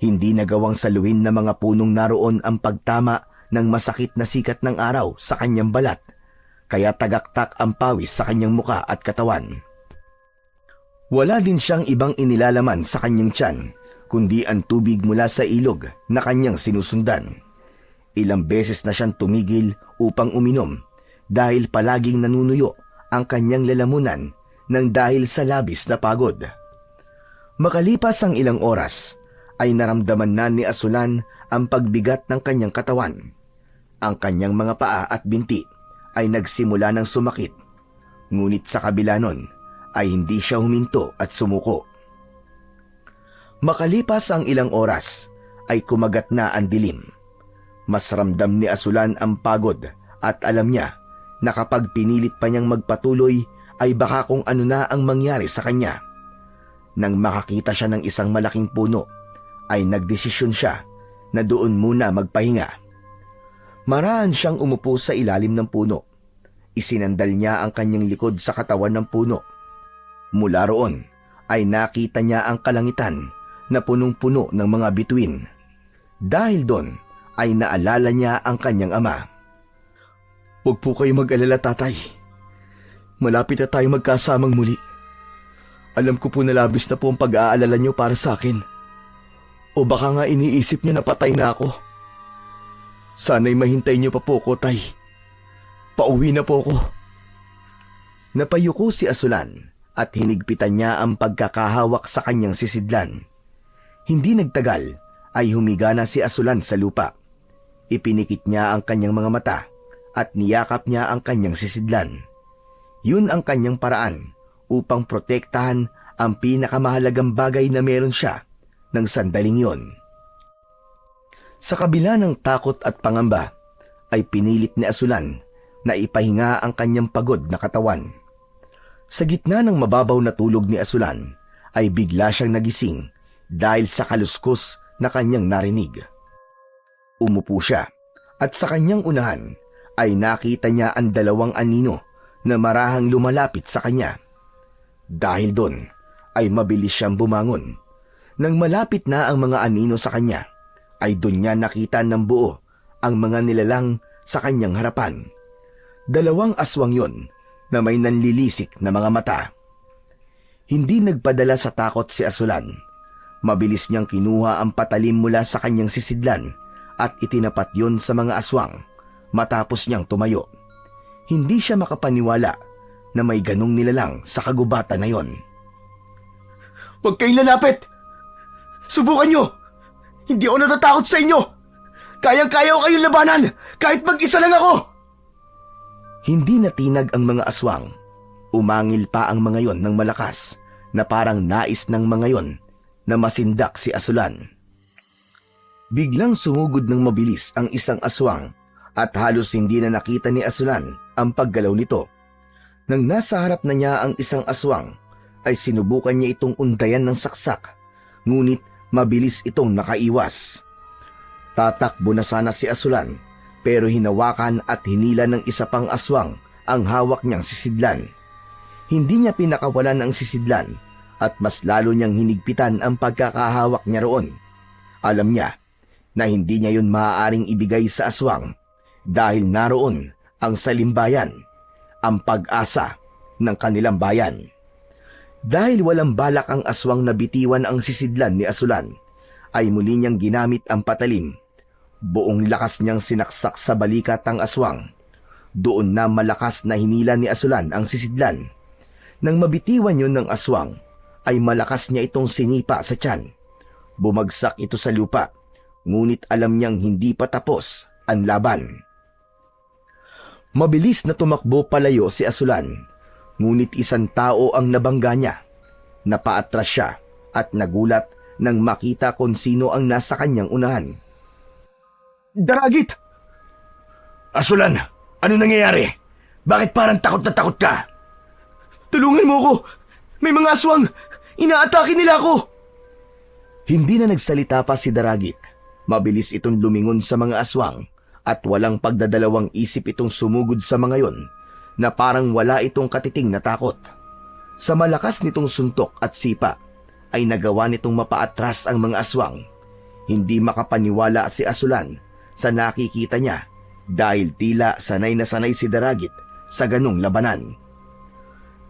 Hindi nagawang saluhin ng mga punong naroon ang pagtama ng masakit na sikat ng araw sa kanyang balat, kaya tagaktak ang pawis sa kanyang muka at katawan. Wala din siyang ibang inilalaman sa kanyang tiyan, kundi ang tubig mula sa ilog na kanyang sinusundan. Ilang beses na siyang tumigil upang uminom dahil palaging nanunuyo ang kanyang lalamunan ng dahil sa labis na pagod. Makalipas ang ilang oras, ay naramdaman na ni Asulan ang pagbigat ng kanyang katawan. Ang kanyang mga paa at binti ay nagsimula ng sumakit, ngunit sa kabila nun ay hindi siya huminto at sumuko. Makalipas ang ilang oras, ay kumagat na ang dilim. Mas ramdam ni Asulan ang pagod at alam niya na kapag pinilit pa niyang magpatuloy ay baka kung ano na ang mangyari sa kanya. Nang makakita siya ng isang malaking puno, ay nagdesisyon siya na doon muna magpahinga. Maraan siyang umupo sa ilalim ng puno. Isinandal niya ang kanyang likod sa katawan ng puno. Mula roon ay nakita niya ang kalangitan na punong-puno ng mga bituin. Dahil doon ay naalala niya ang kanyang ama. "Huwag po kayo mag-alala, tatay. Malapit na tayo magkasamang muli. Alam ko po na labis na po ang pag-aalala niyo para sa akin. O baka nga iniisip niyo na patay na ako. Sana'y mahintay niyo pa po ko, tay. Pauwi na po ako." Napayuko si Asulan at hinigpitan niya ang pagkakahawak sa kanyang sisidlan. Hindi nagtagal ay humiga na si Asulan sa lupa. Ipinikit niya ang kanyang mga mata at niyakap niya ang kanyang sisidlan. Yun ang kanyang paraan upang protektahan ang pinakamahalagang bagay na meron siya ng sandaling yon. Sa kabila ng takot at pangamba, ay pinilit ni Asulan na ipahinga ang kanyang pagod na katawan. Sa gitna ng mababaw na tulog ni Asulan, ay bigla siyang nagising dahil sa kaluskos na kanyang narinig. Umupo siya at sa kanyang unahan ay nakita niya ang dalawang anino na marahang lumalapit sa kanya. Dahil doon ay mabilis siyang bumangon. Nang malapit na ang mga anino sa kanya, ay doon niya nakita ng buo ang mga nilalang sa kanyang harapan. Dalawang aswang yon na may nanlilisik na mga mata. Hindi nagpadala sa takot si Asulan. Mabilis niyang kinuha ang patalim mula sa kanyang sisidlan at itinapat yon sa mga aswang matapos niyang tumayo. Hindi siya makapaniwala na may ganong nilalang sa kagubatan na yon. "Huwag kayong lalapit! Subukan nyo! Hindi ako natatakot sa inyo! Kayang-kaya ko kayong labanan kahit mag-isa lang ako!" Hindi natinag ang mga aswang. Umangil pa ang mga yon ng malakas na parang nais ng mga yon na masindak si Asulan. Biglang sumugod ng mabilis ang isang aswang at halos hindi na nakita ni Asulan ang paggalaw nito. Nang nasa harap na niya ang isang aswang, ay sinubukan niya itong undayan ng saksak, ngunit mabilis itong nakaiwas. Tatakbo na sana si Asulan, pero hinawakan at hinila ng isa pang aswang ang hawak niyang sisidlan. Hindi niya pinakawalan ang sisidlan at mas lalo niyang hinigpitan ang pagkakahawak niya roon. Alam niya na hindi niya yun maaaring ibigay sa aswang dahil naroon ang salimbayan, ang pag-asa ng kanilang bayan. Dahil walang balak ang aswang na bitiwan ang sisidlan ni Asulan, ay muli niyang ginamit ang patalim. Buong lakas niyang sinaksak sa balikat ang aswang. Doon na malakas na hinila ni Asulan ang sisidlan. Nang mabitiwan yun ng aswang, ay malakas niya itong sinipa sa tiyan. Bumagsak ito sa lupa, ngunit alam niyang hindi pa tapos ang laban. Mabilis na tumakbo palayo si Asulan, ngunit isang tao ang nabangga niya. Napaatras siya at nagulat nang makita kung sino ang nasa kanyang unahan. "Daragit!" Asulan, ano nangyayari? Bakit parang takot na takot ka? "Tulungan mo ko! May mga aswang! Inaatake nila ako!" Hindi na nagsalita pa si Daragit. Mabilis itong lumingon sa mga aswang at walang pagdadalawang isip itong sumugod sa mga yon na parang wala itong katiting na takot. Sa malakas nitong suntok at sipa ay nagawa nitong mapaatras ang mga aswang. Hindi makapaniwala si Asulan sa nakikita niya dahil tila sanay na sanay si Daragit sa ganong labanan.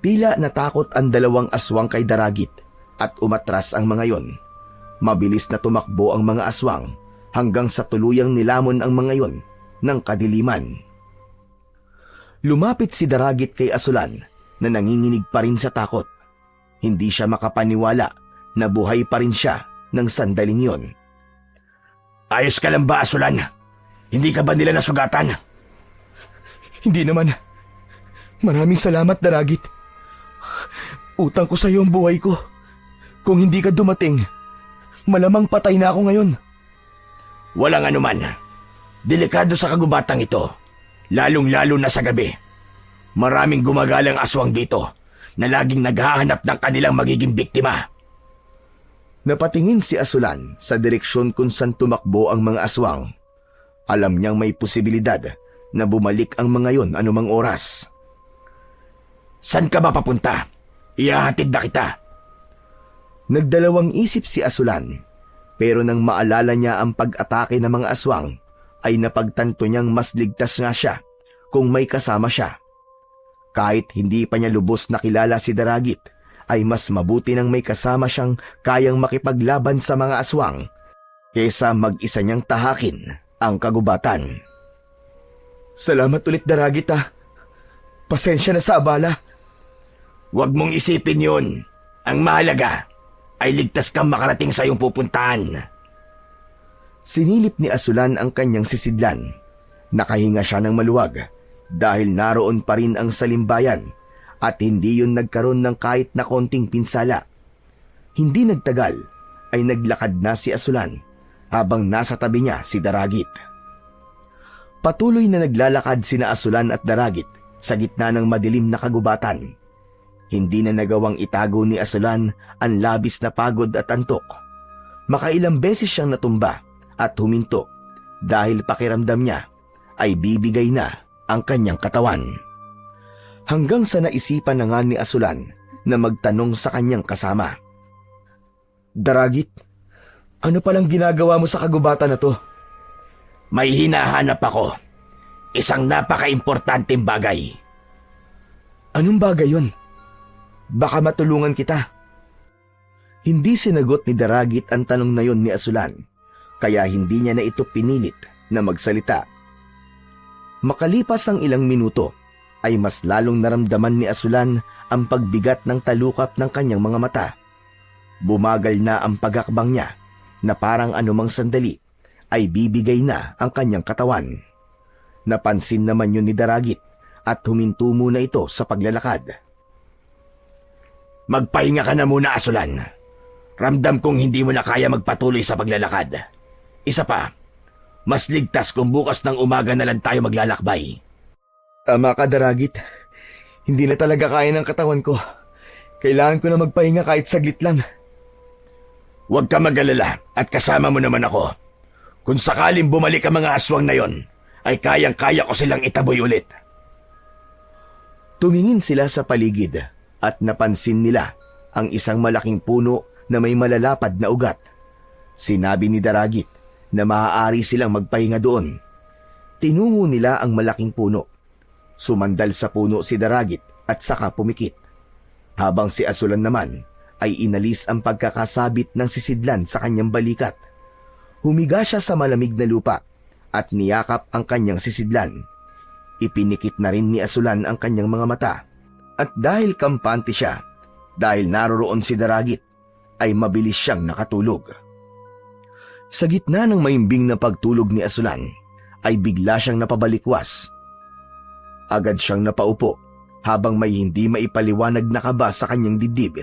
Tila natakot ang dalawang aswang kay Daragit at umatras ang mga yon. Mabilis na tumakbo ang mga aswang hanggang sa tuluyang nilamon ang mga yon ng kadiliman. Lumapit si Daragit kay Asulan na nanginginig pa rin sa takot. Hindi siya makapaniwala na buhay pa rin siya ng sandaling yon. Ayos ka lang ba, Asulan? Hindi ka ba nila nasugatan? "Hindi naman. Maraming salamat, Daragit. Utang ko sa iyo ang buhay ko. Kung hindi ka dumating, malamang patay na ako ngayon." Walang anuman. Delikado sa kagubatang ito, lalong-lalo na sa gabi. Maraming gumagalang aswang dito na laging naghahanap ng kanilang magiging biktima. Napatingin si Asulan sa direksyon kung saan tumakbo ang mga aswang. Alam niyang may posibilidad na bumalik ang mga yon anumang oras. San ka ba papunta? Ihahatid na kita. Nagdalawang isip si Asulan, pero nang maalala niya ang pag-atake ng mga aswang, ay napagtanto niyang mas ligtas nga siya kung may kasama siya. Kahit hindi pa niya lubos nakilala si Daragit, ay mas mabuti nang may kasama siyang kayang makipaglaban sa mga aswang kaysa mag-isa niyang tahakin ang kagubatan. Salamat ulit, Daragit, ah. Pasensya na sa abala. Huwag mong isipin yun. Ang mahalaga ay ligtas kang makarating sa iyong pupuntahan. Sinilip ni Asulan ang kanyang sisidlan. Nakahinga siya ng maluwag dahil naroon pa rin ang salimbayan at hindi yun nagkaroon ng kahit na konting pinsala. Hindi nagtagal ay naglakad na si Asulan habang nasa tabi niya si Daragit. Patuloy na naglalakad sina Asulan at Daragit sa gitna ng madilim na kagubatan. Hindi na nagawang itago ni Asulan ang labis na pagod at antok. Makailang beses siyang natumba at huminto dahil pakiramdam niya ay bibigay na ang kanyang katawan. Hanggang sa naisipan na nga ni Asulan na magtanong sa kanyang kasama. Daragit, ano palang ginagawa mo sa kagubatan na to? May hinahanap ako. Isang napaka-importanteng bagay. Anong bagay yon? Baka matulungan kita. Hindi sinagot ni Daragit ang tanong na yon ni Asulan, kaya hindi niya na ito pinilit na magsalita. Makalipas ang ilang minuto, ay mas lalong naramdaman ni Asulan ang pagbigat ng talukap ng kanyang mga mata. Bumagal na ang pagakbang niya na parang anumang sandali ay bibigay na ang kanyang katawan. Napansin naman yun ni Daragit at huminto muna ito sa paglalakad. Magpahinga ka na muna, Asulan. Ramdam kong hindi mo na kaya magpatuloy sa paglalakad. Isa pa, mas ligtas kung bukas ng umaga na lang tayo maglalakbay. Tama ka, Daragit. Hindi na talaga kaya ng katawan ko. Kailangan ko na magpahinga kahit saglit lang. Huwag ka mag-alala at kasama mo naman ako. Kung sakaling bumalik ang mga aswang na yon, ay kayang-kaya ko silang itaboy ulit. Tumingin sila sa paligid at napansin nila ang isang malaking puno na may malalapad na ugat. Sinabi ni Daragit na maaari silang magpahinga doon. Tinungo nila ang malaking puno. Sumandal sa puno si Daragit at saka pumikit. Habang si Asulan naman ay inalis ang pagkakasabit ng sisidlan sa kanyang balikat. Humiga siya sa malamig na lupa at niyakap ang kanyang sisidlan. Ipinikit na rin ni Asulan ang kanyang mga mata at dahil kampante siya, dahil naroroon si Daragit, ay mabilis siyang nakatulog. Sa gitna ng maimbing na pagtulog ni Asulan, ay bigla siyang napabalikwas. Agad siyang napaupo habang may hindi maipaliwanag na kaba sa kanyang dibdib.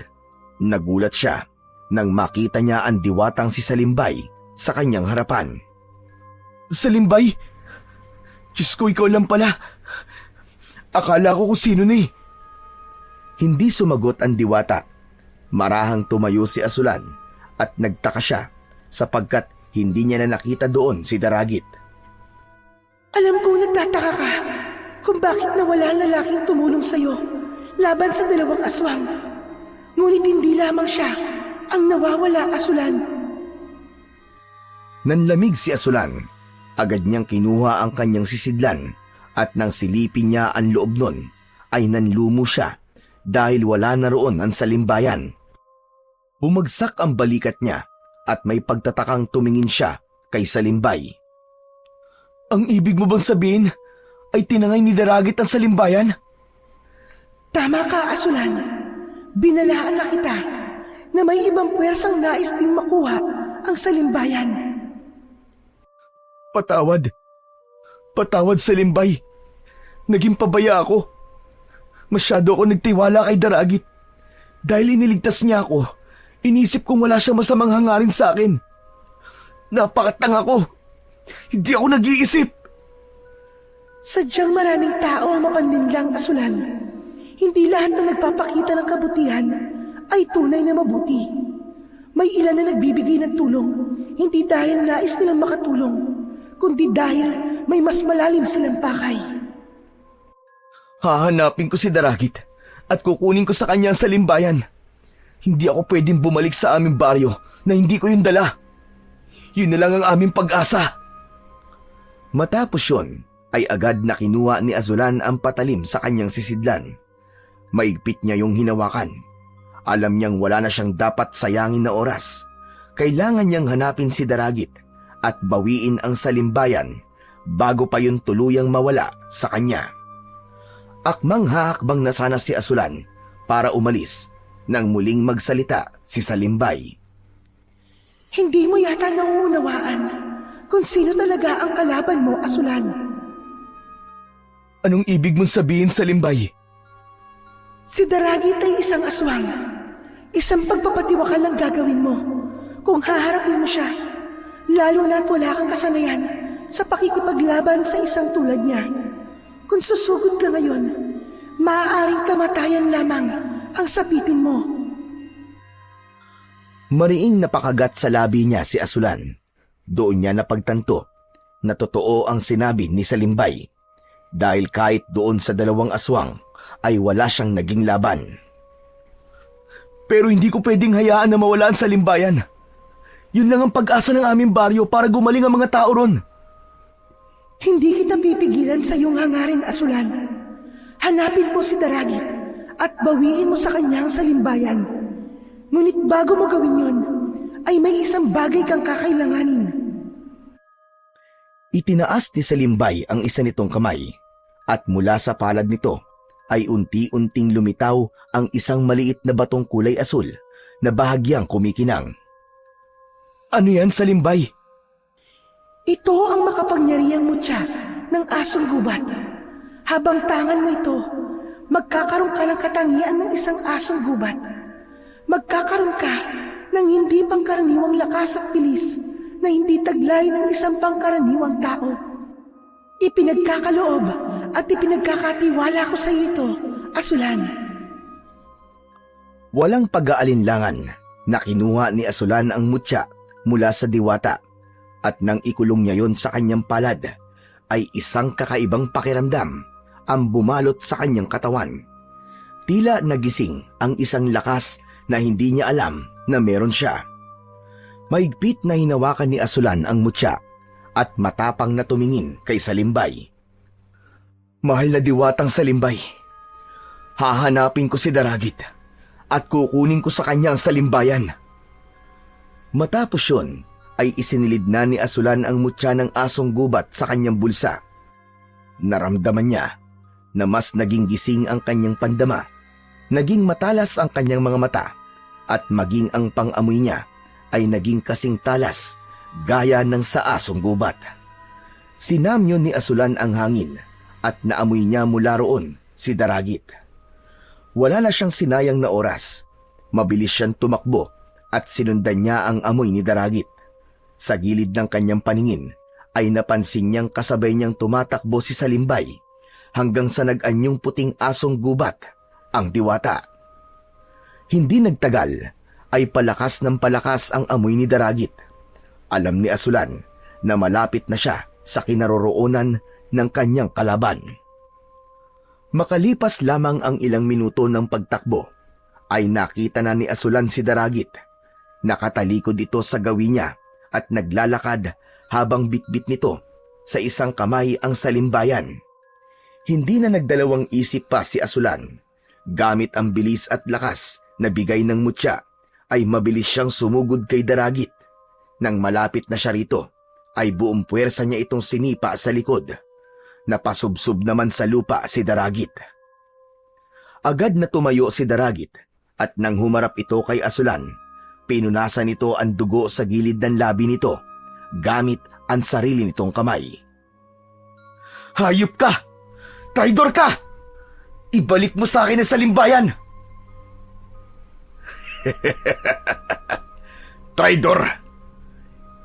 Nagulat siya nang makita niya ang diwatang si Salimbay sa kanyang harapan. Salimbay? Diyos ko, ikaw lang pala. Akala ko kung sino na eh. Hindi sumagot ang diwata. Marahang tumayo si Asulan at nagtaka siya sapagkat hindi niya na nakita doon si Daragit. Alam kong nagtataka ka kung bakit nawala ang lalaking tumulong sa'yo laban sa dalawang aswang. Ngunit hindi lamang siya ang nawawala, Asulan. Nanlamig si Asulan. Agad niyang kinuha ang kanyang sisidlan at nang silipin niya ang loob nun, ay nanlumo siya dahil wala na roon ang salimbayan. Bumagsak ang balikat niya at may pagtatakang tumingin siya kay Salimbay. Ang ibig mo bang sabihin ay tinangay ni Daragit ang salimbayan? Tama ka, Asulan. Binalaan na kita na may ibang puwersang nais ding makuha ang salimbayan. Patawad. Patawad, Salimbay. Naging pabaya ako. Masyado ako nagtiwala kay Daragit. Dahil iniligtas niya ako, inisip kong wala siyang masamang hangarin sa akin. Napakatanga ko. Hindi ako nag-iisip. Sadyang maraming tao ang mapanlinlang, Asulan. Hindi lahat na nagpapakita ng kabutihan ay tunay na mabuti. May ilan na nagbibigay ng tulong, hindi dahil nais nilang makatulong, kundi dahil may mas malalim silang pakay. Hahanapin ko si Daragit at kukunin ko sa kanya ang salimbayan. Hindi ako pwedeng bumalik sa aming baryo na hindi ko yung dala. Yun na lang ang aming pag-asa. Matapos yun, ay agad na kinuha ni Azulan ang patalim sa kanyang sisidlan. Maigpit niya yung hinawakan. Alam niyang wala na siyang dapat sayangin na oras. Kailangan niyang hanapin si Daragit at bawiin ang salimbayan bago pa yun tuluyang mawala sa kanya. Akmang haakbang na sana si Asulan para umalis nang muling magsalita si Salimbay. Hindi mo yata nauunawaan kung sino talaga ang kalaban mo, Asulan. Anong ibig mong sabihin, Salimbay? Si Daragit ay isang aswang. Isang pagpapatiwakal lang gagawin mo kung haharapin mo siya, lalo na't wala kang kasanayan sa pakikipaglaban sa isang tulad niya. Kung susugod ka ngayon, maaaring kamatayan lamang ang sapitin mo. Mariing napakagat sa labi niya si Asulan. Doon niya napagtanto na totoo ang sinabi ni Salimbay dahil kahit doon sa dalawang aswang ay wala siyang naging laban. Pero hindi ko pwedeng hayaan na mawala ang salimbayan. Yun lang ang pag-asa ng aming baryo para gumaling ang mga tao ron. Hindi kita pipigilan sa iyong hangarin, Asulan. Hanapin mo si Daragit at bawiin mo sa kanya ang salimbayan. Ngunit bago mo gawin yon, ay may isang bagay kang kakailanganin. Itinaas ni Salimbay ang isa nitong kamay at mula sa palad nito ay unti-unting lumitaw ang isang maliit na batong kulay asul na bahagyang kumikinang. Ano yan, Salimbay? Ito ang makapangyarihang mutya ng asong gubat. Habang tangan mo ito, magkakaroon ka ng katangian ng isang asong gubat. Magkakaroon ka ng hindi pangkaraniwang lakas at bilis na hindi taglay ng isang pangkaraniwang tao. Ipinagkakaloob at ipinagkakatiwala ko sa iyo ito, Asulan. Walang pag-aalinlangan na kinuha ni Asulan ang mutya mula sa diwata at nang ikulong niya yon sa kanyang palad ay isang kakaibang pakiramdam ang bumalot sa kanyang katawan. Tila nagising ang isang lakas na hindi niya alam na meron siya. Maigpit na hinawakan ni Asulan ang mutya at matapang na tumingin kay Salimbay. Mahal na diwatang Salimbay, hahanapin ko si Daragit at kukunin ko sa kanya ang salimbayan. Matapos yun, ay isinilid na ni Asulan ang mutya ng asong gubat sa kanyang bulsa. Naramdaman niya na mas naging gising ang kanyang pandama, naging matalas ang kanyang mga mata, at maging ang pang-amoy niya ay naging kasing talas gaya ng sa asong gubat. Sinamyo ni Asulan ang hangin at naamoy niya mula roon si Daragit. Wala na siyang sinayang na oras. Mabilis siyang tumakbo at sinundan niya ang amoy ni Daragit. Sa gilid ng kanyang paningin ay napansin niyang kasabay niyang tumatakbo si Salimbay hanggang sa nag-anyong puting asong gubat, ang diwata. Hindi nagtagal ay palakas ng palakas ang amoy ni Daragit. Alam ni Asulan na malapit na siya sa kinaroroonan ng kanyang kalaban. Makalipas lamang ang ilang minuto ng pagtakbo, ay nakita na ni Asulan si Daragit. Nakatalikod ito sa gawi niya at naglalakad habang bitbit nito sa isang kamay ang salimbayan. Hindi na nagdalawang isip pa si Asulan. Gamit ang bilis at lakas na bigay ng mutya, ay mabilis siyang sumugod kay Daragit. Nang malapit na siya rito, ay buong puwersa niya itong sinipa sa likod. Napasubsob naman sa lupa si Daragit. Agad na tumayo si Daragit at nang humarap ito kay Asulan, pinunasan nito ang dugo sa gilid ng labi nito gamit ang sarili nitong kamay. Hayop ka! Traidor ka! Ibalik mo sa akin ang salimbayan! Traidor!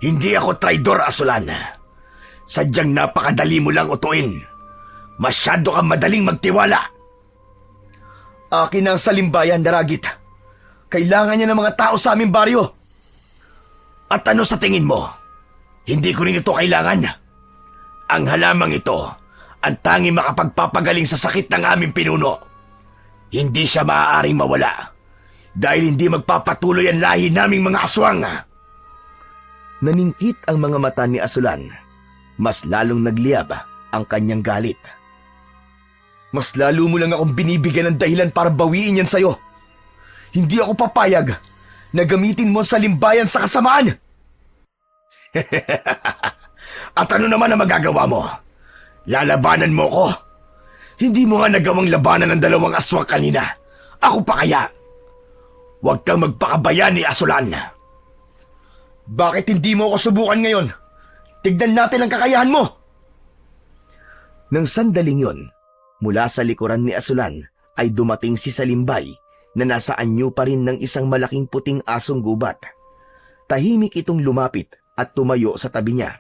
Hindi ako traidor, Asulan. Sadyang napakadali mo lang utuin. Masyado kang madaling magtiwala. Akin ang salimbayan, Daragit. Kailangan niya ng mga tao sa aming baryo. At ano sa tingin mo? Hindi ko rin ito kailangan. Ang halamang ito, ang tanging makapagpapagaling sa sakit ng aming pinuno. Hindi siya maaaring mawala dahil hindi magpapatuloy ang lahi naming mga aswang. Naningkit ang mga mata ni Asulan. Mas lalong nagliyab ang kanyang galit. Mas lalo mo lang akong binibigyan ng dahilan para bawiin yan sa'yo. Hindi ako papayag na gamitin mo sa limbayan sa kasamaan. At ano naman ang magagawa mo? Lalabanan mo ko? Hindi mo nga nagawang labanan ng dalawang aswang kanina. Ako pa kaya? Huwag kang magpakabayan ni Asulan. Bakit hindi mo ako subukan ngayon? Tignan natin ang kakayahan mo. Nang sandaling yon, mula sa likuran ni Asulan ay dumating si Salimbay na nasa anyo pa rin ng isang malaking puting asong gubat. Tahimik itong lumapit at tumayo sa tabi niya.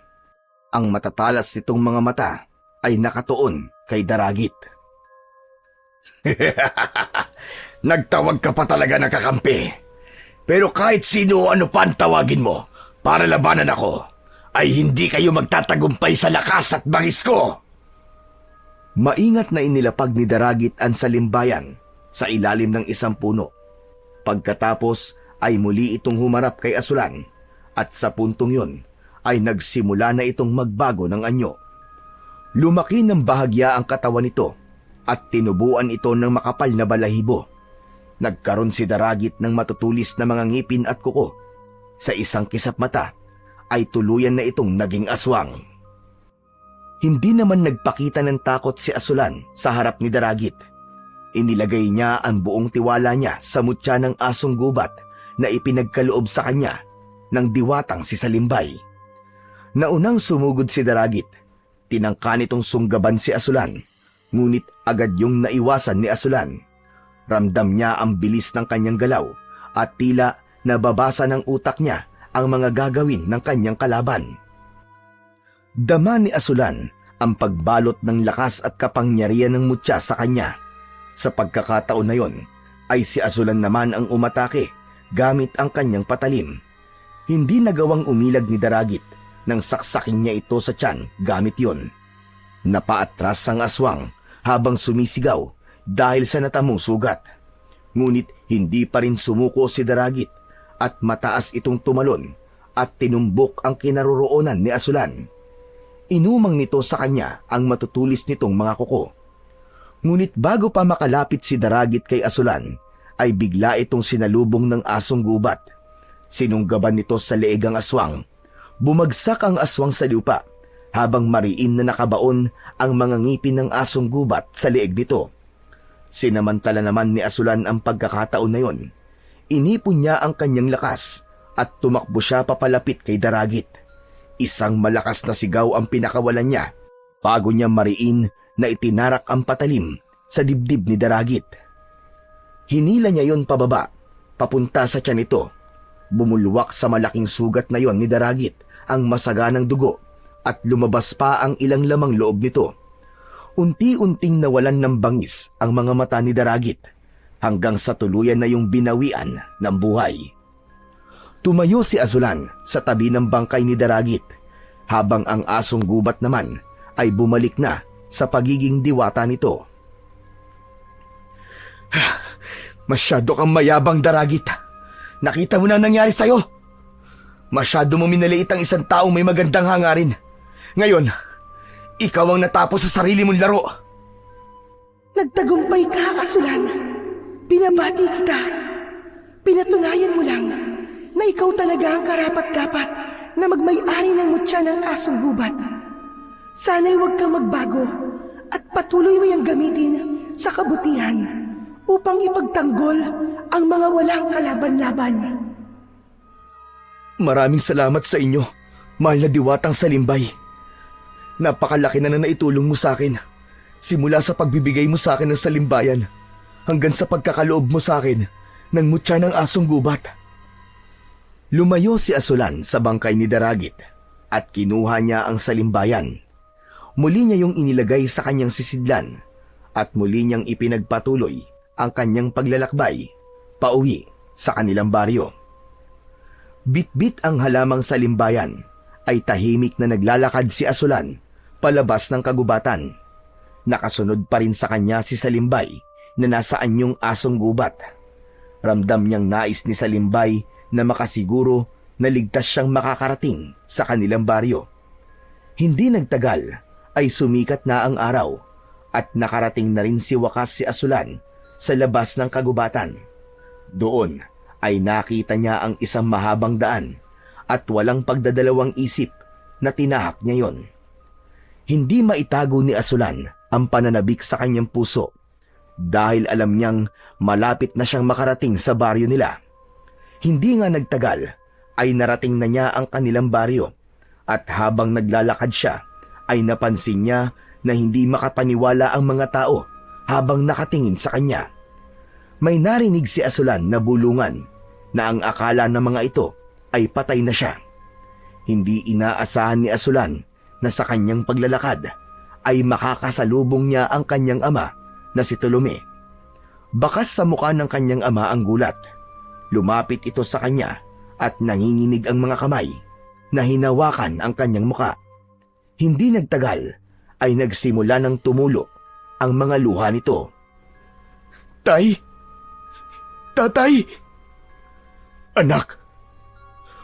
Ang matatalas nitong mga mata ay nakatuon kay Daragit. Nagtawag ka pa talaga ng kakampi. Pero kahit sino o ano pa ang tawagin mo para labanan ako, ay hindi kayo magtatagumpay sa lakas at bangis ko. Maingat na inilapag ni Daragit ang salimbayan sa ilalim ng isang puno. Pagkatapos ay muli itong humarap kay Asulan at sa puntong yun ay nagsimula na itong magbago ng anyo. Lumaki ng bahagya ang katawan nito at tinubuan ito ng makapal na balahibo. Nagkaroon si Daragit ng matutulis na mga ngipin at kuko. Sa isang kisap mata ay tuluyan na itong naging aswang. Hindi naman nagpakita ng takot si Asulan sa harap ni Daragit. Inilagay niya ang buong tiwala niya sa mutya ng asong gubat na ipinagkaloob sa kanya ng diwatang si Salimbay. Naunang sumugod si Daragit, tinangka nitong sunggaban si Asulan, ngunit agad yung naiwasan ni Asulan. Ramdam niya ang bilis ng kanyang galaw at tila nababasa ng utak niya ang mga gagawin ng kanyang kalaban. Dama ni Asulan ang pagbalot ng lakas at kapangyarihan ng mutya sa kanya. Sa pagkakataon na yon, ay si Asulan naman ang umatake gamit ang kanyang patalim. Hindi nagawang umilag ni Daragit nang saksakin niya ito sa tiyan gamit yon. Napaatras ang aswang habang sumisigaw dahil sa natamong sugat. Ngunit hindi pa rin sumuko si Daragit at mataas itong tumalon at tinumbok ang kinaroroonan ni Asulan. Inumang nito sa kanya ang matutulis nitong mga kuko. Ngunit bago pa makalapit si Daragit kay Asulan, ay bigla itong sinalubong ng asong gubat. Sinunggaban nito sa leeg ang aswang. Bumagsak ang aswang sa lupa habang mariin na nakabaon ang mga ngipin ng asong gubat sa leeg nito. Sinamantala naman ni Asulan ang pagkakataon na yon. Inipon niya ang kanyang lakas at tumakbo siya papalapit kay Daragit. Isang malakas na sigaw ang pinakawalan niya bago niya mariin na itinarak ang patalim sa dibdib ni Daragit. Hinila niya yon pababa, papunta sa tiyan nito. Bumulwak sa malaking sugat na yon ni Daragit ang masaganang dugo at lumabas pa ang ilang lamang loob nito. Unti-unting nawalan ng bangis ang mga mata ni Daragit hanggang sa tuluyan na yung binawian ng buhay. Tumayo si Asulan sa tabi ng bangkay ni Daragit habang ang asong gubat naman ay bumalik na sa pagiging diwata nito. Masyado kang mayabang, Daragit. Nakita mo na ang nangyari sa'yo. Masyado mo minaliit ang isang taong may magandang hangarin. Ngayon, ikaw ang natapos sa sarili mong laro. Nagtagumpay ka, Asulan. Binabati kita. Pinatunayan mo lang na ikaw talaga ang karapat-dapat na magmay-ari ng mutya ng asong gubat. Sana'y huwag kang magbago at patuloy mo yung gamitin sa kabutihan upang ipagtanggol ang mga walang kalaban-laban. Maraming salamat sa inyo, mahal na diwatang Salimbay. Napakalaki na naitulong mo sa akin. Simula sa pagbibigay mo sa akin ng salimbayan hanggang sa pagkakaloob mo sa akin ng mutya ng asong gubat. Lumayo si Asulan sa bangkay ni Daragit at kinuha niya ang salimbayan. Muli niya yung inilagay sa kanyang sisidlan at muli niyang ipinagpatuloy ang kanyang paglalakbay pauwi sa kanilang baryo. Bitbit ang halamang salimbayan ay tahimik na naglalakad si Asulan palabas ng kagubatan. Nakasunod pa rin sa kanya si Salimbay na nasa anyong asong gubat. Ramdam niyang nais ni Salimbay na makasiguro na ligtas siyang makakarating sa kanilang baryo. Hindi nagtagal ay sumikat na ang araw at nakarating na rin si wakas si Asulan sa labas ng kagubatan. Doon ay nakita niya ang isang mahabang daan at walang pagdadalawang isip na tinahak niya yon. Hindi maitago ni Asulan ang pananabik sa kanyang puso dahil alam niyang malapit na siyang makarating sa baryo nila. Hindi nga nagtagal ay narating na niya ang kanilang baryo at habang naglalakad siya ay napansin niya na hindi makapaniwala ang mga tao habang nakatingin sa kanya. May narinig si Asulan na bulungan na ang akala ng mga ito ay patay na siya. Hindi inaasahan ni Asulan na sa kanyang paglalakad ay makakasalubong niya ang kanyang ama na si Tolome. Bakas sa mukha ng kanyang ama ang gulat. Lumapit ito sa kanya at nanginginig ang mga kamay na hinawakan ang kanyang muka. Hindi nagtagal ay nagsimula ng tumulo ang mga luha nito. Tay! Tatay! Anak!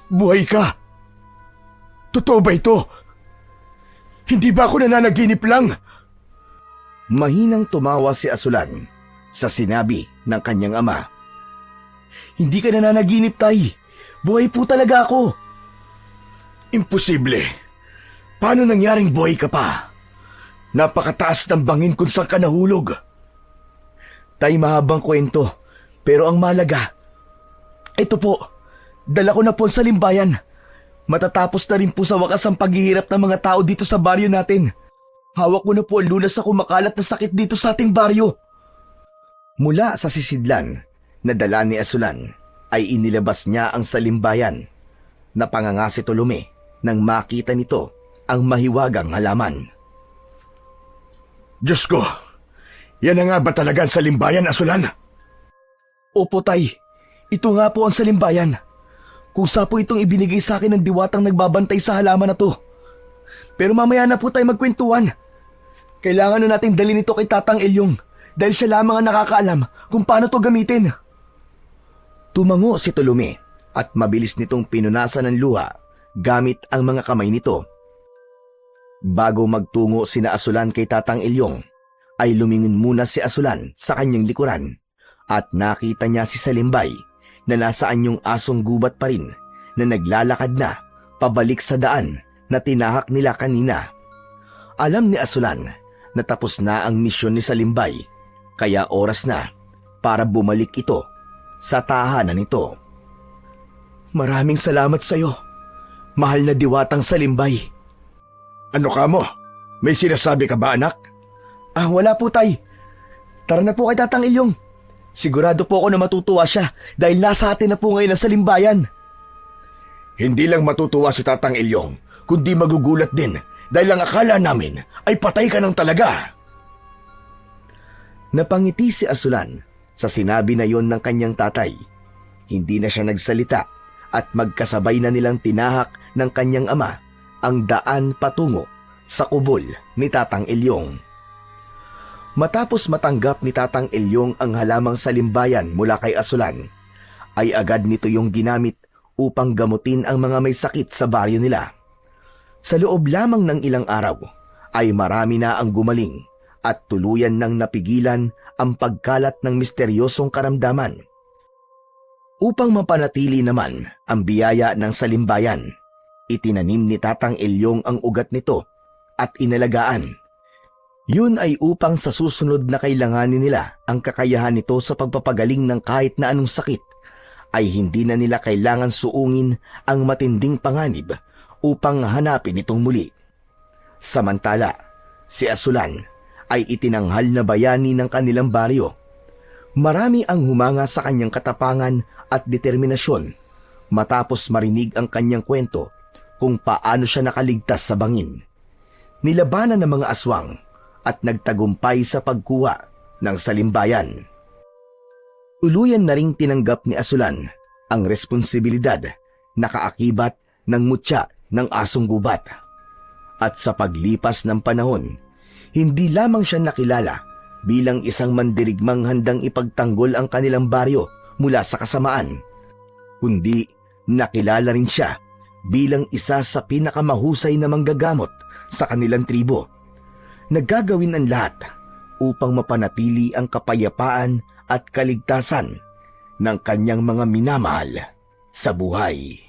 Buhay ka! Totoo ba ito? Hindi ba ako nananaginip lang? Mahinang tumawa si Asulan sa sinabi ng kanyang ama. Hindi ka nananaginip, Tay. Buhay po talaga ako. Imposible. Paano nangyaring buhay ka pa? Napakataas ng bangin kung saan ka nahulog. Tay, mahabang kwento, pero ang malaga, ito po, dala ko na po sa limbayan. Matatapos na rin po sa wakas ang paghihirap ng mga tao dito sa baryo natin. Hawak ko na po ang lunas sa kumakalat na sakit dito sa ating baryo. Mula sa sisidlan na dala ni Asulan ay inilabas niya ang salimbayan. Napanganga si Tolome nang makita nito ang mahiwagang halaman. Diyos ko, yan na nga ba talaga ang salimbayan, Asulan? Opo, Tay. Ito nga po ang salimbayan. Kusa po itong ibinigay sa akin ng diwatang nagbabantay sa halaman na to. Pero mamaya na po tayo magkwentuhan. Kailangan na nating dalhin ito kay Tatang Elyong dahil siya lamang ang nakakaalam kung paano to gamitin. Tumango si Tolome at mabilis nitong pinunasan ng luha gamit ang mga kamay nito. Bago magtungo sina Asulan kay Tatang Elyong, ay lumingin muna si Asulan sa kanyang likuran at nakita niya si Salimbay na nasa anyong asong gubat pa rin na naglalakad na pabalik sa daan na tinahak nila kanina. Alam ni Asulan na tapos na ang misyon ni Salimbay kaya oras na para bumalik ito sa tahanan nito. Maraming salamat sa iyo, mahal na diwatang Salimbay. Ano ka mo? May sinasabi ka ba, anak? Wala po, Tay. Tara na po kay Tatang Elyong. Sigurado po ako na matutuwa siya dahil nasa atin na po ngayon ang salimbayan. Hindi lang matutuwa si Tatang Elyong, kundi magugulat din dahil ang akala namin ay patay ka nang talaga. Napangiti si Asulan sa sinabi na yon ng kanyang tatay. Hindi na siya nagsalita at magkasabay na nilang tinahak ng kanyang ama ang daan patungo sa kubol ni Tatang Elyong. Matapos matanggap ni Tatang Elyong ang halamang salimbayan mula kay Asulan, ay agad nito yung ginamit upang gamutin ang mga may sakit sa baryo nila. Sa loob lamang ng ilang araw, ay marami na ang gumaling at tuluyan nang napigilan ang pagkalat ng misteryosong karamdaman. Upang mapanatili naman ang biyaya ng salimbayan, itinanim ni Tatang Elyong ang ugat nito at inalagaan. Yun ay upang sa susunod na kailanganin nila ang kakayahan nito sa pagpapagaling ng kahit na anong sakit, ay hindi na nila kailangan suungin ang matinding panganib upang hanapin itong muli. Samantala, si Asulan ay itinanghal na bayani ng kanilang baryo. Marami ang humanga sa kanyang katapangan at determinasyon matapos marinig ang kanyang kwento kung paano siya nakaligtas sa bangin. nilabanan ng mga aswang at nagtagumpay sa pagkuha ng salimbayan. Tuluyan na ring tinanggap ni Asulan ang responsibilidad na kaakibat ng mutya ng asong gubat. At sa paglipas ng panahon, hindi lamang siya nakilala bilang isang mandirigmang handang ipagtanggol ang kanilang baryo mula sa kasamaan, kundi nakilala rin siya bilang isa sa pinakamahusay na manggagamot sa kanilang tribo. Nagagawin ang lahat upang mapanatili ang kapayapaan at kaligtasan ng kanyang mga minamahal sa buhay.